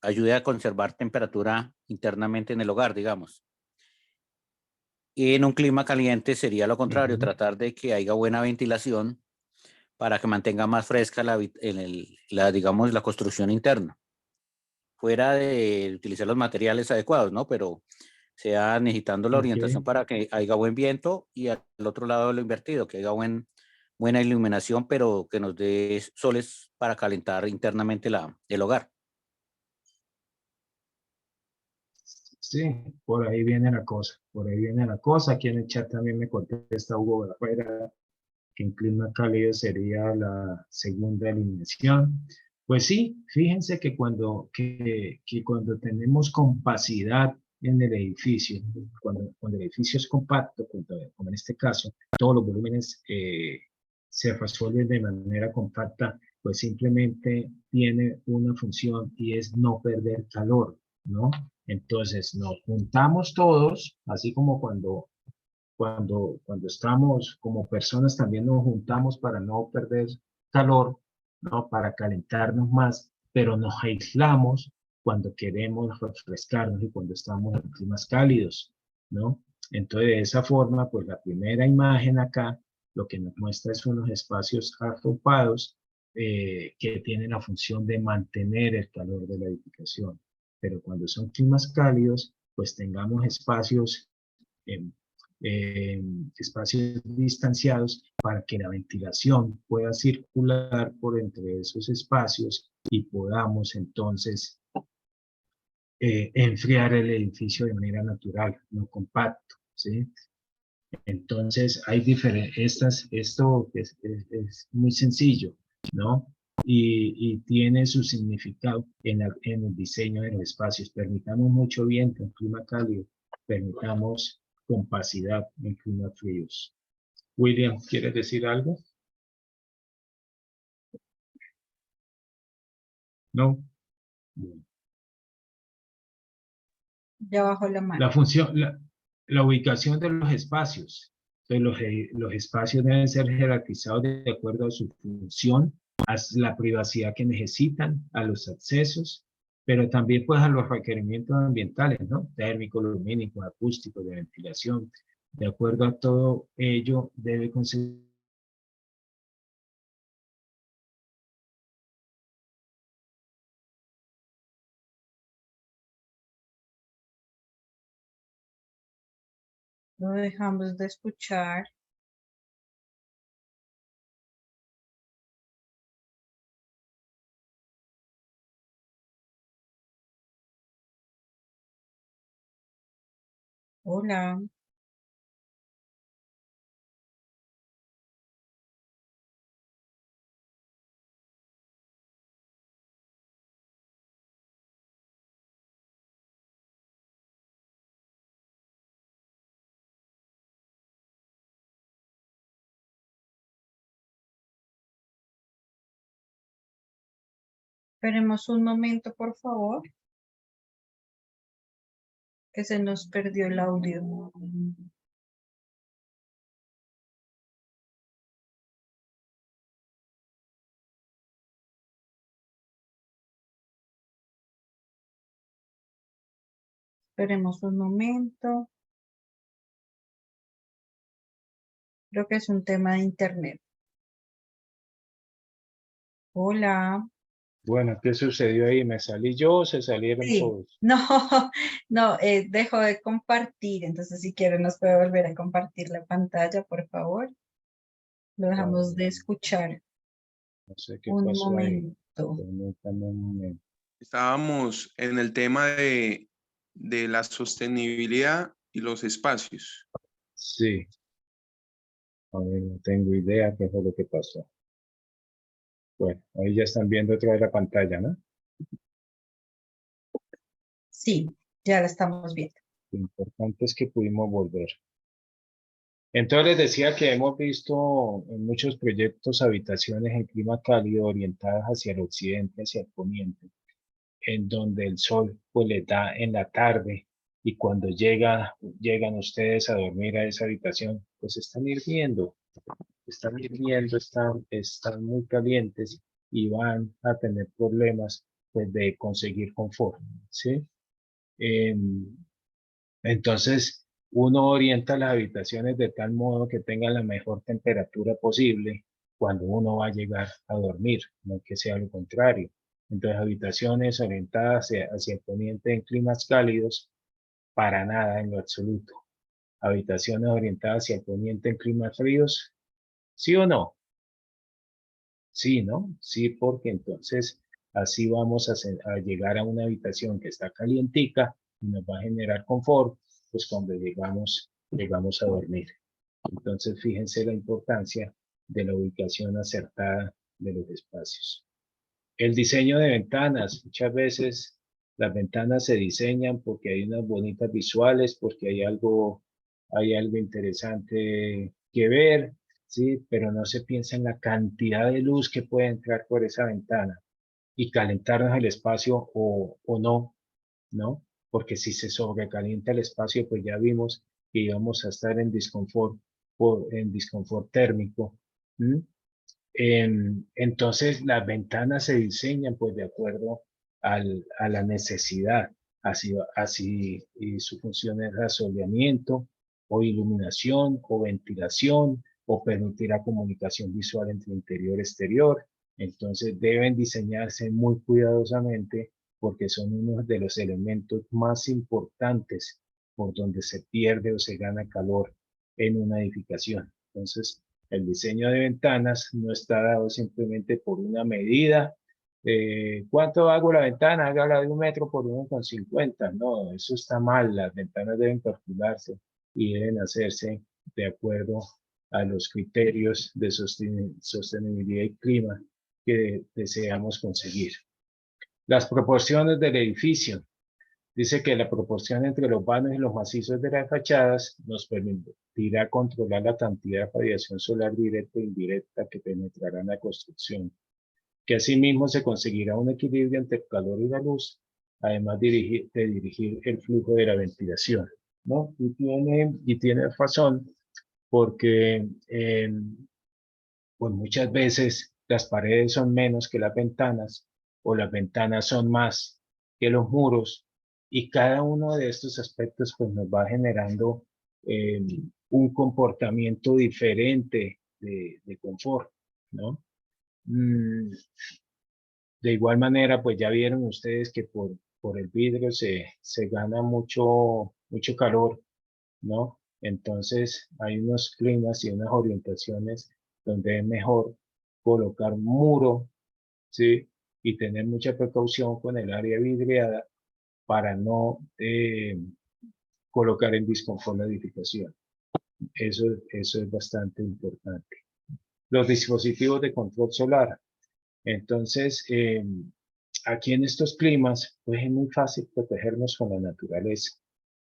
ayude a conservar temperatura internamente en el hogar, digamos. Y en un clima caliente sería lo contrario, tratar de que haya buena ventilación para que mantenga más fresca digamos, la construcción interna. Fuera de utilizar los materiales adecuados, ¿no? Pero sea necesitando la orientación Ok. para que haya buen viento y al otro lado lo invertido, que haya buena iluminación, pero que nos dé soles para calentar internamente el hogar. Sí, por ahí viene la cosa, por ahí viene la cosa. Aquí en el chat también me contesta Hugo de afuera que en clima cálido sería la segunda alineación. Pues sí, fíjense que que cuando tenemos compacidad en el edificio, cuando el edificio es compacto, como en este caso, todos los volúmenes se resuelven de manera compacta, pues simplemente tiene una función y es no perder calor, ¿no? Entonces nos juntamos todos, así como cuando estamos como personas también nos juntamos para no perder calor, ¿no? Para calentarnos más, pero nos aislamos cuando queremos refrescarnos y cuando estamos en climas cálidos, ¿no? Entonces, de esa forma, pues la primera imagen acá lo que nos muestra es unos espacios agrupados que tienen la función de mantener el calor de la edificación. Pero cuando son climas cálidos, pues tengamos espacios eh, espacios distanciados para que la ventilación pueda circular por entre esos espacios y podamos entonces enfriar el edificio de manera natural, no compacto, ¿sí? Entonces hay esto es muy sencillo, ¿no? Y tiene su significado en el diseño de los espacios. Permitamos mucho viento en clima cálido, permitamos compacidad en climas fríos. William, ¿quieres decir algo? No. Bueno. Ya bajo la mano. La función, la ubicación de los espacios. Entonces, los espacios deben ser jerarquizados de acuerdo a su función, a la privacidad que necesitan, a los accesos, pero también pues a los requerimientos ambientales, ¿no? Térmicos, lumínicos, acústicos, de ventilación. De acuerdo a todo ello, debe conseguir. No dejamos de escuchar. Hola. Esperemos un momento, por favor, que se nos perdió el audio. Esperemos un momento. Creo que es un tema de internet. Hola. Bueno, ¿qué sucedió ahí? ¿Me salí yo o se salieron Sí, todos? no, no, dejo de compartir, entonces si quiere nos puede volver a compartir la pantalla, por favor. Lo dejamos de escuchar No sé qué un pasó ahí. momento. Permítame un momento. Estábamos en el tema de la sostenibilidad y los espacios. Sí, a ver, no tengo idea qué fue lo que pasó. Bueno, ahí ya están viendo otra vez la pantalla, ¿no? Sí, ya la estamos viendo. Lo importante es que pudimos volver. Entonces les decía que hemos visto en muchos proyectos habitaciones en clima cálido orientadas hacia el occidente, hacia el poniente, en donde el sol pues les da en la tarde y cuando llegan ustedes a dormir a esa habitación, pues están hirviendo, están muy calientes y van a tener problemas pues de conseguir confort, ¿sí? Entonces, uno orienta las habitaciones de tal modo que tengan la mejor temperatura posible cuando uno va a llegar a dormir, no que sea lo contrario. Entonces, habitaciones orientadas hacia el poniente en climas cálidos, para nada en lo absoluto. Habitaciones orientadas hacia el poniente en climas fríos, ¿sí o no? Sí, ¿no? Sí, porque entonces así vamos a llegar a una habitación que está calientica y nos va a generar confort, pues cuando llegamos a dormir. Entonces, fíjense la importancia de la ubicación acertada de los espacios. El diseño de ventanas. Muchas veces las ventanas se diseñan porque hay unas bonitas visuales, porque hay algo interesante que ver, ¿sí? Pero no se piensa en la cantidad de luz que puede entrar por esa ventana y calentarnos el espacio o no, ¿no? Porque si se sobrecalienta el espacio, pues ya vimos que íbamos a estar en disconfort térmico. ¿Mm? Entonces, las ventanas se diseñan pues de acuerdo a la necesidad. Así y su función es asoleamiento o iluminación o ventilación o permitir la comunicación visual entre interior y exterior. Entonces, deben diseñarse muy cuidadosamente porque son uno de los elementos más importantes por donde se pierde o se gana calor en una edificación. Entonces, el diseño de ventanas no está dado simplemente por una medida. ¿Cuánto hago la ventana? Hágala de 1 metro por 1,50. No, eso está mal. Las ventanas deben calcularse y deben hacerse de acuerdo a los criterios de sostenibilidad y clima que deseamos conseguir. Las proporciones del edificio. Dice que la proporción entre los vanos y los macizos de las fachadas nos permitirá controlar la cantidad de radiación solar directa e indirecta que penetrará en la construcción, que asimismo se conseguirá un equilibrio entre el calor y la luz, además de dirigir el flujo de la ventilación, ¿no? Y tiene razón, porque pues muchas veces las paredes son menos que las ventanas o las ventanas son más que los muros y cada uno de estos aspectos pues nos va generando eh, un comportamiento diferente de confort, ¿no? Mm, de igual manera pues ya vieron ustedes que por el vidrio se gana mucho calor, ¿no? Entonces hay unos climas y unas orientaciones donde es mejor colocar muro, ¿sí? Y tener mucha precaución con el área vidriada para no colocar en disconfort la edificación. Eso es bastante importante. Los dispositivos de control solar. Entonces, aquí en estos climas, pues es muy fácil protegernos con la naturaleza,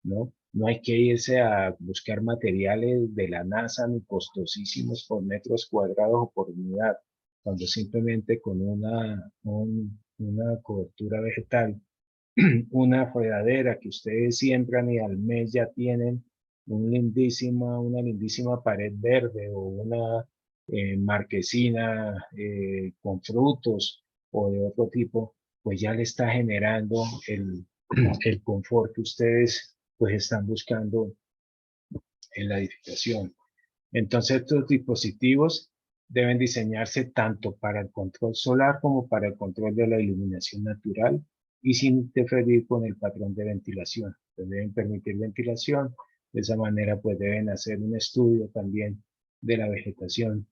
¿no? No hay que irse a buscar materiales de la NASA ni costosísimos por metros cuadrados o por unidad, cuando simplemente con una cobertura vegetal, una enredadera que ustedes siembran y al mes ya tienen una lindísima pared verde o una marquesina con frutos o de otro tipo, pues ya le está generando el confort que ustedes pues están buscando en la edificación. Entonces estos dispositivos deben diseñarse tanto para el control solar como para el control de la iluminación natural y sin interferir con el patrón de ventilación. Pues deben permitir ventilación, de esa manera pues deben hacer un estudio también de la vegetación,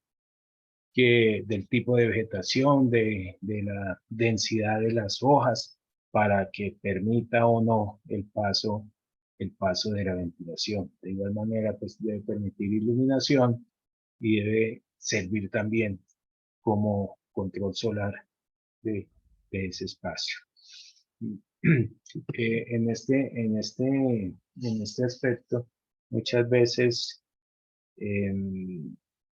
del tipo de vegetación, de la densidad de las hojas, para que permita o no el paso de la ventilación. De igual manera, pues debe permitir iluminación y debe servir también como control solar de ese espacio. En este aspecto, muchas veces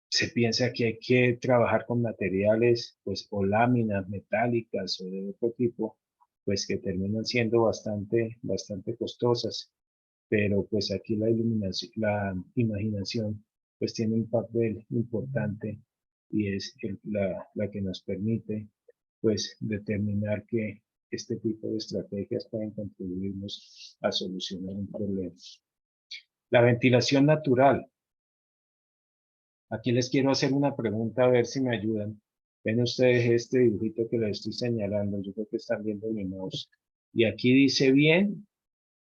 se piensa que hay que trabajar con materiales, pues, o láminas metálicas o de otro tipo, pues, que terminan siendo bastante costosas. Pero, pues, aquí la imaginación, pues, tiene un papel importante y es la que nos permite, pues, determinar que este tipo de estrategias pueden contribuirnos a solucionar un problema. La ventilación natural. Aquí les quiero hacer una pregunta a ver si me ayudan. Ven ustedes este dibujito que les estoy señalando, yo creo que están viendo mi mouse. Y aquí dice bien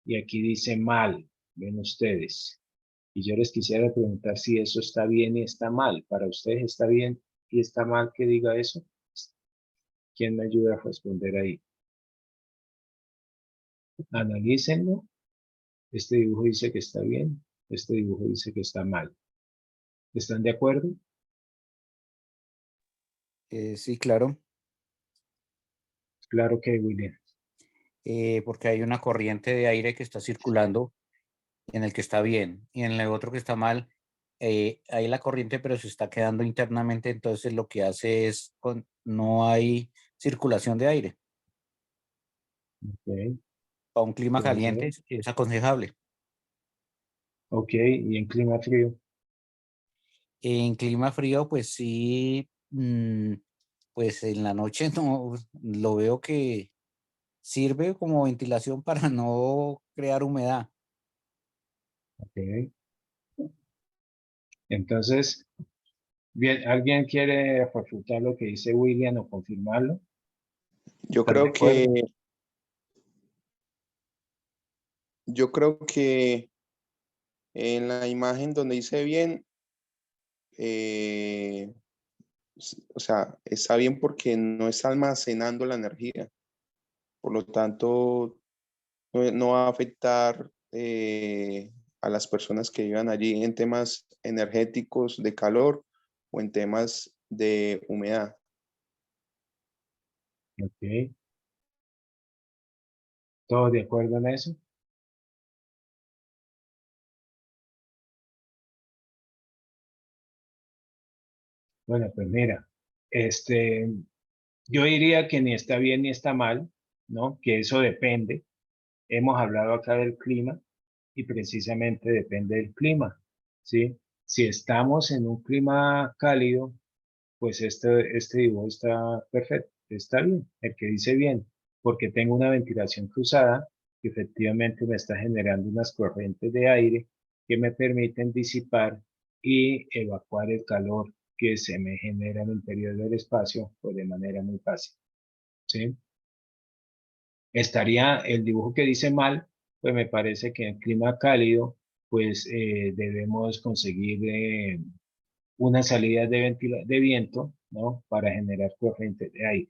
y aquí dice mal, ven ustedes. Y yo les quisiera preguntar si eso está bien y está mal. ¿Para ustedes está bien y está mal que diga eso? ¿Quién me ayuda a responder ahí? Analícenlo. Este dibujo dice que está bien, este dibujo dice que está mal. ¿Están de acuerdo? Sí, claro, Claro que, William. porque hay una corriente de aire que está circulando en el que está bien y en el otro que está mal. Hay la corriente, pero se está quedando internamente, entonces lo que hace es no hay circulación de aire. Ok, Para un clima caliente claro. es aconsejable. Ok, y en clima frío. En clima frío, pues sí, pues en la noche no lo veo que sirve como ventilación para no crear humedad. Ok. Entonces, bien, ¿alguien quiere refutar lo que dice William o confirmarlo? Yo ¿Están de creo acuerdo? que, yo creo que en la imagen donde dice bien, o sea, está bien porque no está almacenando la energía. Por lo tanto, no va a afectar a las personas que vivan allí en temas energéticos de calor o en temas de humedad. Ok. ¿Todos de acuerdo en eso? Bueno, pues mira, yo diría que ni está bien ni está mal, ¿no? Que eso depende. Hemos hablado acá del clima y precisamente depende del clima, ¿sí? Si estamos en un clima cálido, pues este dibujo está perfecto, está bien, el que dice bien, porque tengo una ventilación cruzada que efectivamente me está generando unas corrientes de aire que me permiten disipar y evacuar el calor que se me genera en el interior del espacio pues de manera muy fácil, ¿sí? Estaría el dibujo que dice mal, pues me parece que en clima cálido pues debemos conseguir unas salidas de viento, ¿no? Para generar corrientes de aire.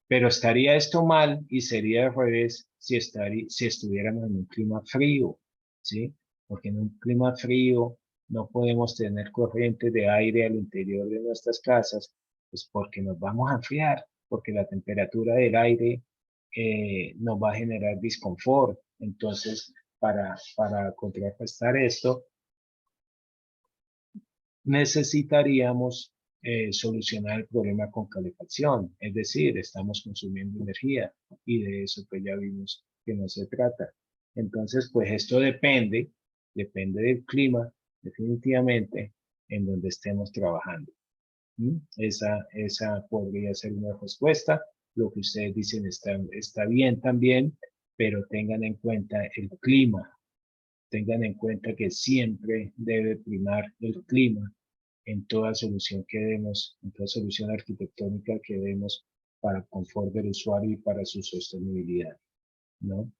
Pero estaría esto mal y sería al revés si estuviéramos en un clima frío, ¿sí? Porque en un clima frío no podemos tener corrientes de aire al interior de nuestras casas, pues porque nos vamos a enfriar, porque la temperatura del aire nos va a generar disconfort. Entonces, para contrarrestar esto, necesitaríamos solucionar el problema con calefacción, es decir, estamos consumiendo energía y de eso pues ya vimos que no se trata. Entonces, pues esto depende del clima, definitivamente, en donde estemos trabajando. Esa podría ser una respuesta. Lo que ustedes dicen está bien también, pero tengan en cuenta el clima. Tengan en cuenta que siempre debe primar el clima en toda solución que demos, en toda solución arquitectónica que demos para el confort del usuario y para su sostenibilidad, ¿no?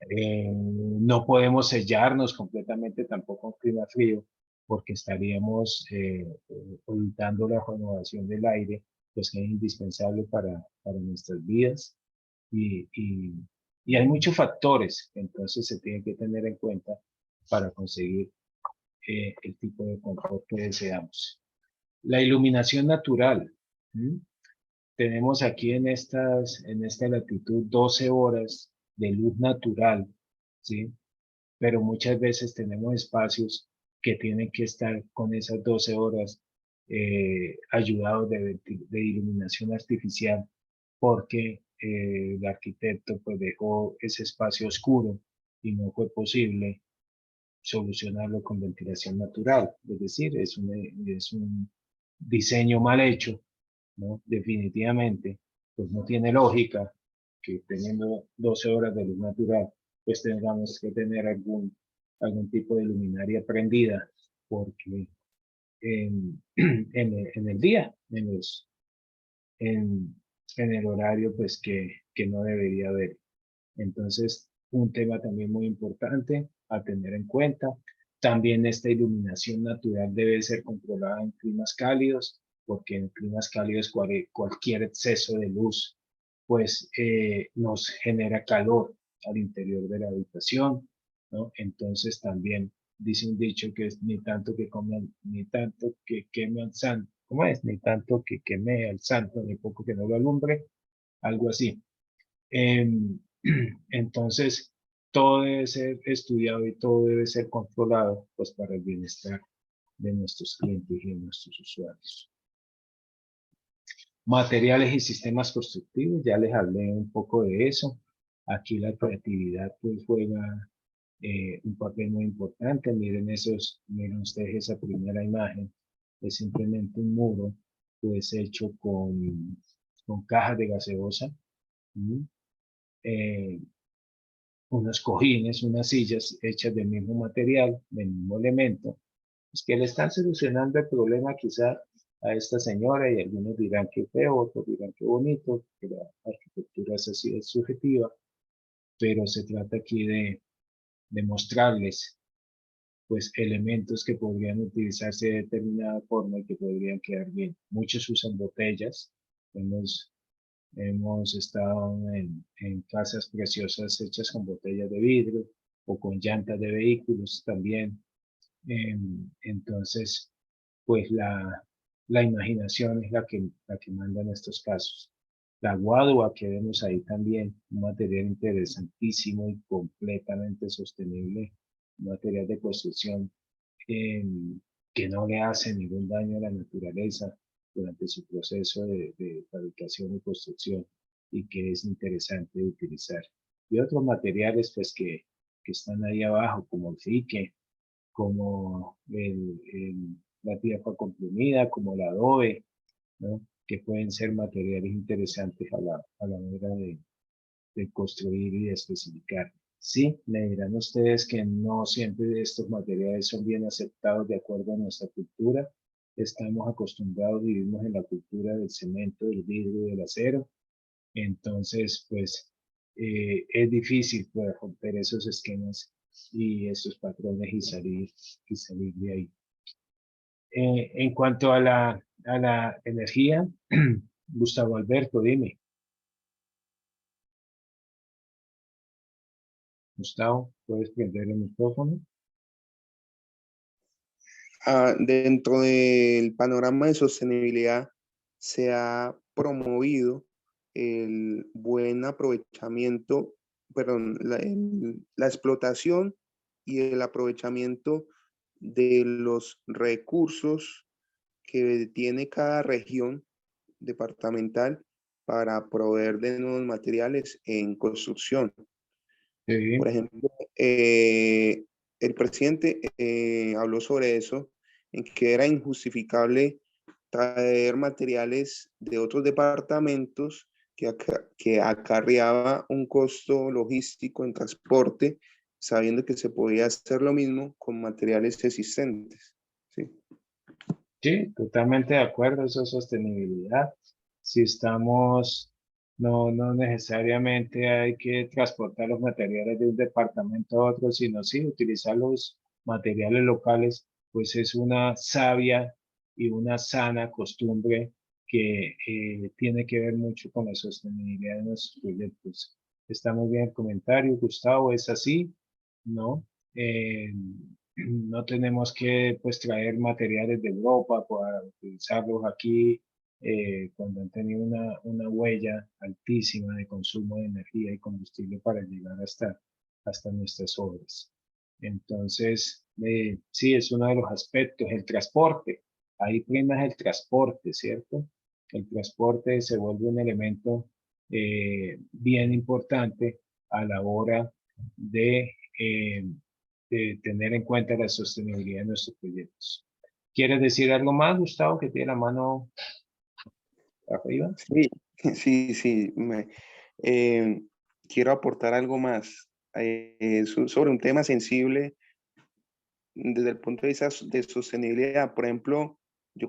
No podemos sellarnos completamente tampoco en clima frío, porque estaríamos evitando la renovación del aire, pues que es indispensable para nuestras vidas. Y hay muchos factores que entonces se tienen que tener en cuenta para conseguir el tipo de confort que deseamos. La iluminación natural. Tenemos aquí en esta latitud 12 horas de luz natural, ¿sí? Pero muchas veces tenemos espacios que tienen que estar con esas 12 horas ayudados de iluminación artificial porque el arquitecto pues dejó ese espacio oscuro y no fue posible solucionarlo con ventilación natural. Es decir, es un diseño mal hecho, ¿no? Definitivamente, pues no tiene lógica que teniendo 12 horas de luz natural, pues tengamos que tener algún tipo de luminaria prendida, porque en el día, en el horario, pues que no debería haber. Entonces, un tema también muy importante a tener en cuenta. También esta iluminación natural debe ser controlada en climas cálidos, porque en climas cálidos cualquier exceso de luz pues nos genera calor al interior de la habitación, ¿no? Entonces también dice un dicho que es ni tanto que coman, ni tanto que queme al santo, ¿cómo es? Ni tanto que queme al santo, ni poco que no lo alumbre, algo así. Entonces, todo debe ser estudiado y todo debe ser controlado, pues para el bienestar de nuestros clientes y de nuestros usuarios. Materiales y sistemas constructivos, ya les hablé un poco de eso. Aquí la creatividad pues juega un papel muy importante. Miren ustedes esa primera imagen. Es simplemente un muro pues hecho con cajas de gaseosa. Unos cojines, unas sillas hechas del mismo material, del mismo elemento, pues que le están solucionando el problema quizá a esta señora y algunos dirán que feo, otros dirán que bonito, que la arquitectura es así, es subjetiva, pero se trata aquí de mostrarles pues elementos que podrían utilizarse de determinada forma y que podrían quedar bien. Muchos usan botellas, hemos estado en casas preciosas hechas con botellas de vidrio o con llantas de vehículos también. Entonces, pues la imaginación es la que manda en estos casos. La guadua que vemos ahí también, un material interesantísimo y completamente sostenible, un material de construcción que no le hace ningún daño a la naturaleza durante su proceso de fabricación y construcción y que es interesante de utilizar. Y otros materiales pues que están ahí abajo como el fique, como la tierra comprimida, como el adobe, ¿no? Que pueden ser materiales interesantes a la hora de construir y de especificar. Sí, me dirán ustedes que no siempre estos materiales son bien aceptados de acuerdo a nuestra cultura. Estamos acostumbrados, vivimos en la cultura del cemento, del vidrio y del acero. Entonces, pues, es difícil poder romper esos esquemas y esos patrones y salir de ahí. En cuanto a la energía, Gustavo Alberto, dime. Gustavo, ¿puedes prender el micrófono? Dentro del panorama de sostenibilidad se ha promovido el buen aprovechamiento, perdón, la explotación y el aprovechamiento de los recursos que tiene cada región departamental para proveer de nuevos materiales en construcción. Sí. Por ejemplo, el presidente habló sobre eso, en que era injustificable traer materiales de otros departamentos que acarreaba un costo logístico en transporte, sabiendo que se podía hacer lo mismo con materiales existentes. ¿Sí? Sí, totalmente de acuerdo, eso es sostenibilidad. Si estamos, no necesariamente hay que transportar los materiales de un departamento a otro, sino sí utilizar los materiales locales, pues es una sabia y una sana costumbre que tiene que ver mucho con la sostenibilidad de nuestros proyectos. Está muy bien el comentario, Gustavo, es así, ¿no? No tenemos que pues traer materiales de Europa para utilizarlos aquí cuando han tenido una huella altísima de consumo de energía y combustible para llegar hasta nuestras obras. Entonces, sí, es uno de los aspectos, el transporte. Ahí prima el transporte, ¿cierto? El transporte se vuelve un elemento bien importante a la hora de tener en cuenta la sostenibilidad de nuestros proyectos. ¿Quieres decir algo más, Gustavo, que tiene la mano arriba? Sí, sí. Quiero aportar algo más sobre un tema sensible desde el punto de vista de sostenibilidad. Por ejemplo, yo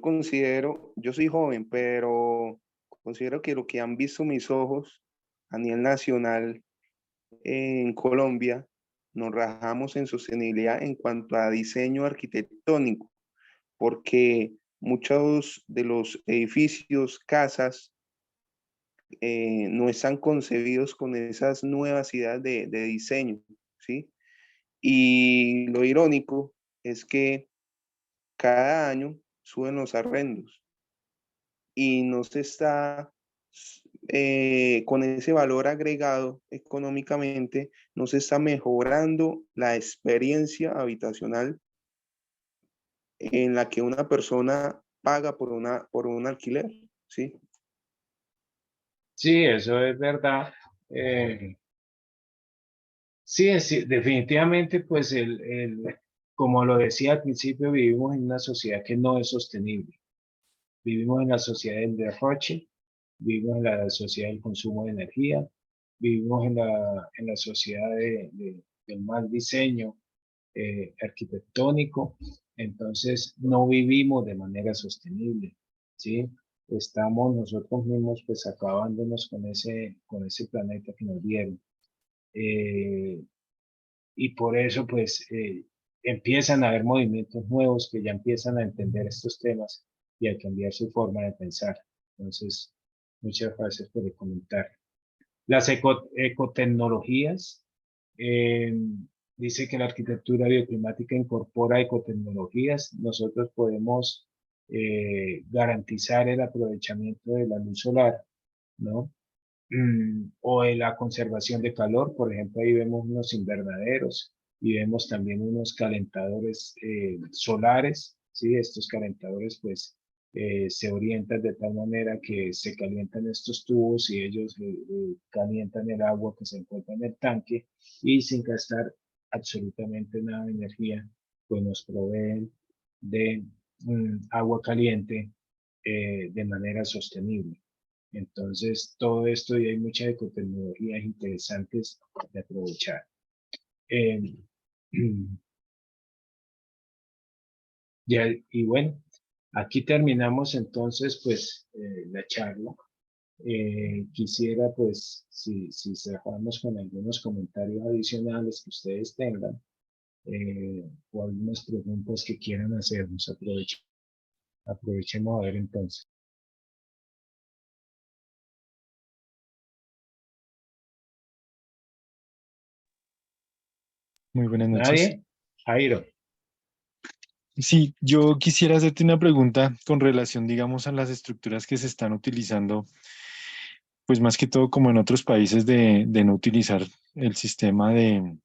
soy joven, pero considero que lo que han visto mis ojos a nivel nacional en Colombia, nos rajamos en sostenibilidad en cuanto a diseño arquitectónico, porque muchos de los edificios, casas, no están concebidos con esas nuevas ideas de diseño, ¿sí? Y lo irónico es que cada año suben los arrendos y no se está con ese valor agregado económicamente, no se está mejorando la experiencia habitacional en la que una persona paga por un alquiler, ¿sí? Sí, eso es verdad. Sí, definitivamente, pues como lo decía al principio, vivimos en una sociedad que no es sostenible. Vivimos en la sociedad del derroche, vivimos en la sociedad del consumo de energía, vivimos en la sociedad del mal diseño arquitectónico, entonces no vivimos de manera sostenible, ¿sí? Estamos nosotros mismos pues acabándonos con ese planeta que nos dieron. Y por eso pues empiezan a haber movimientos nuevos que ya empiezan a entender estos temas y a cambiar su forma de pensar. Entonces, muchas gracias por el comentario. Las ecotecnologías, eh, dice que la arquitectura bioclimática incorpora ecotecnologías. Nosotros podemos garantizar el aprovechamiento de la luz solar, ¿no? O en la conservación de calor, por ejemplo, ahí vemos unos invernaderos y vemos también unos calentadores solares, ¿sí? Estos calentadores pues se orientan de tal manera que se calientan estos tubos y ellos calientan el agua que se encuentra en el tanque y sin gastar absolutamente nada de energía, pues nos proveen de agua caliente de manera sostenible. Entonces, todo esto y hay muchas ecotecnologías interesantes de aprovechar. Eh, y bueno, aquí terminamos entonces pues la charla. Quisiera pues si cerramos con algunos comentarios adicionales que ustedes tengan o algunas preguntas que quieran hacernos, aprovechemos a ver entonces. Muy buenas noches. ¿Nadie? Jairo. Sí, yo quisiera hacerte una pregunta con relación, digamos, a las estructuras que se están utilizando, pues más que todo como en otros países de no utilizar el sistema de,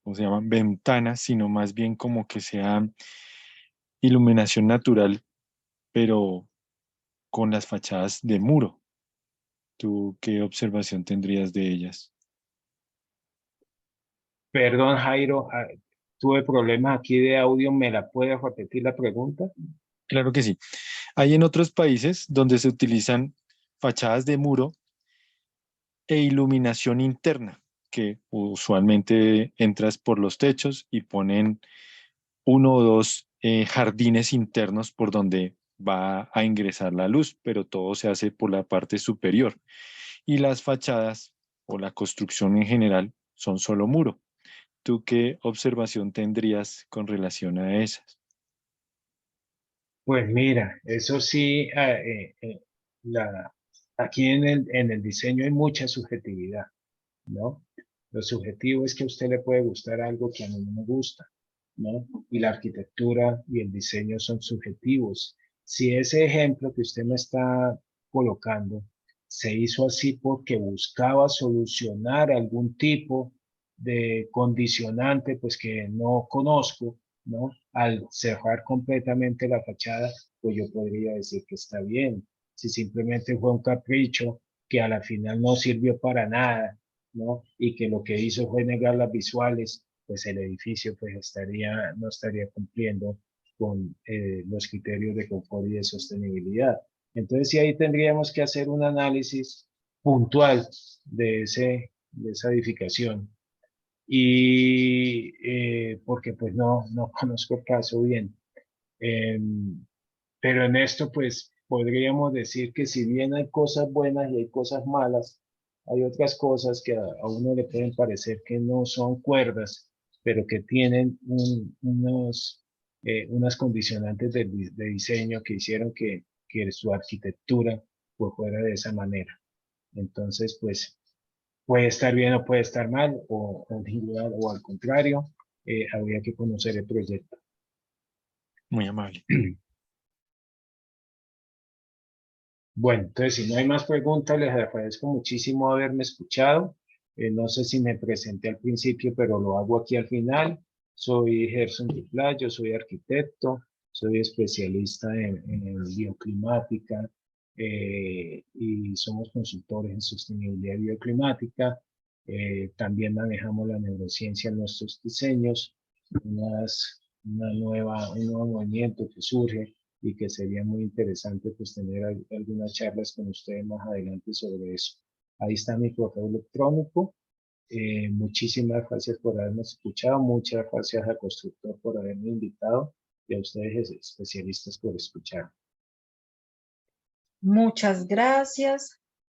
¿cómo se llama? Ventanas, sino más bien como que sea iluminación natural, pero con las fachadas de muro. ¿Tú qué observación tendrías de ellas? Perdón, Jairo, tuve problemas aquí de audio. ¿Me la puedes repetir la pregunta? Claro que sí. Hay en otros países donde se utilizan fachadas de muro e iluminación interna, que usualmente entras por los techos y ponen uno o dos jardines internos por donde va a ingresar la luz, pero todo se hace por la parte superior. Y las fachadas o la construcción en general son solo muro. ¿Tú qué observación tendrías con relación a esas? Pues mira, eso sí, aquí en el diseño hay mucha subjetividad, ¿no? Lo subjetivo es que a usted le puede gustar algo que a mí no me gusta, ¿no? Y la arquitectura y el diseño son subjetivos. Si ese ejemplo que usted me está colocando se hizo así porque buscaba solucionar algún tipo de condicionante, pues que no conozco, ¿no? Al cerrar completamente la fachada, pues yo podría decir que está bien. Si simplemente fue un capricho que a la final no sirvió para nada, ¿no? Y que lo que hizo fue negar las visuales, pues el edificio pues no estaría cumpliendo con los criterios de confort y de sostenibilidad. Entonces sí ahí tendríamos que hacer un análisis puntual de esa edificación. Y porque pues no conozco el caso bien. Pero en esto, pues, podríamos decir que si bien hay cosas buenas y hay cosas malas, hay otras cosas que a uno le pueden parecer que no son cuerdas, pero que tienen unas condicionantes de diseño que hicieron que su arquitectura pues, fuera de esa manera. Entonces, pues, puede estar bien o puede estar mal, o al contrario, habría que conocer el proyecto. Muy amable. Bueno, entonces si no hay más preguntas, les agradezco muchísimo haberme escuchado. No sé si me presenté al principio, pero lo hago aquí al final. Soy Gerson Dupla, yo soy arquitecto, soy especialista en bioclimática y somos consultores en sostenibilidad bioclimática. También manejamos la neurociencia en nuestros diseños, un nuevo movimiento que surge y que sería muy interesante pues tener algunas charlas con ustedes más adelante sobre eso. Ahí está mi correo electrónico. Muchísimas gracias por haberme escuchado, muchas gracias a Constructor por haberme invitado y a ustedes especialistas por escuchar. Muchas gracias.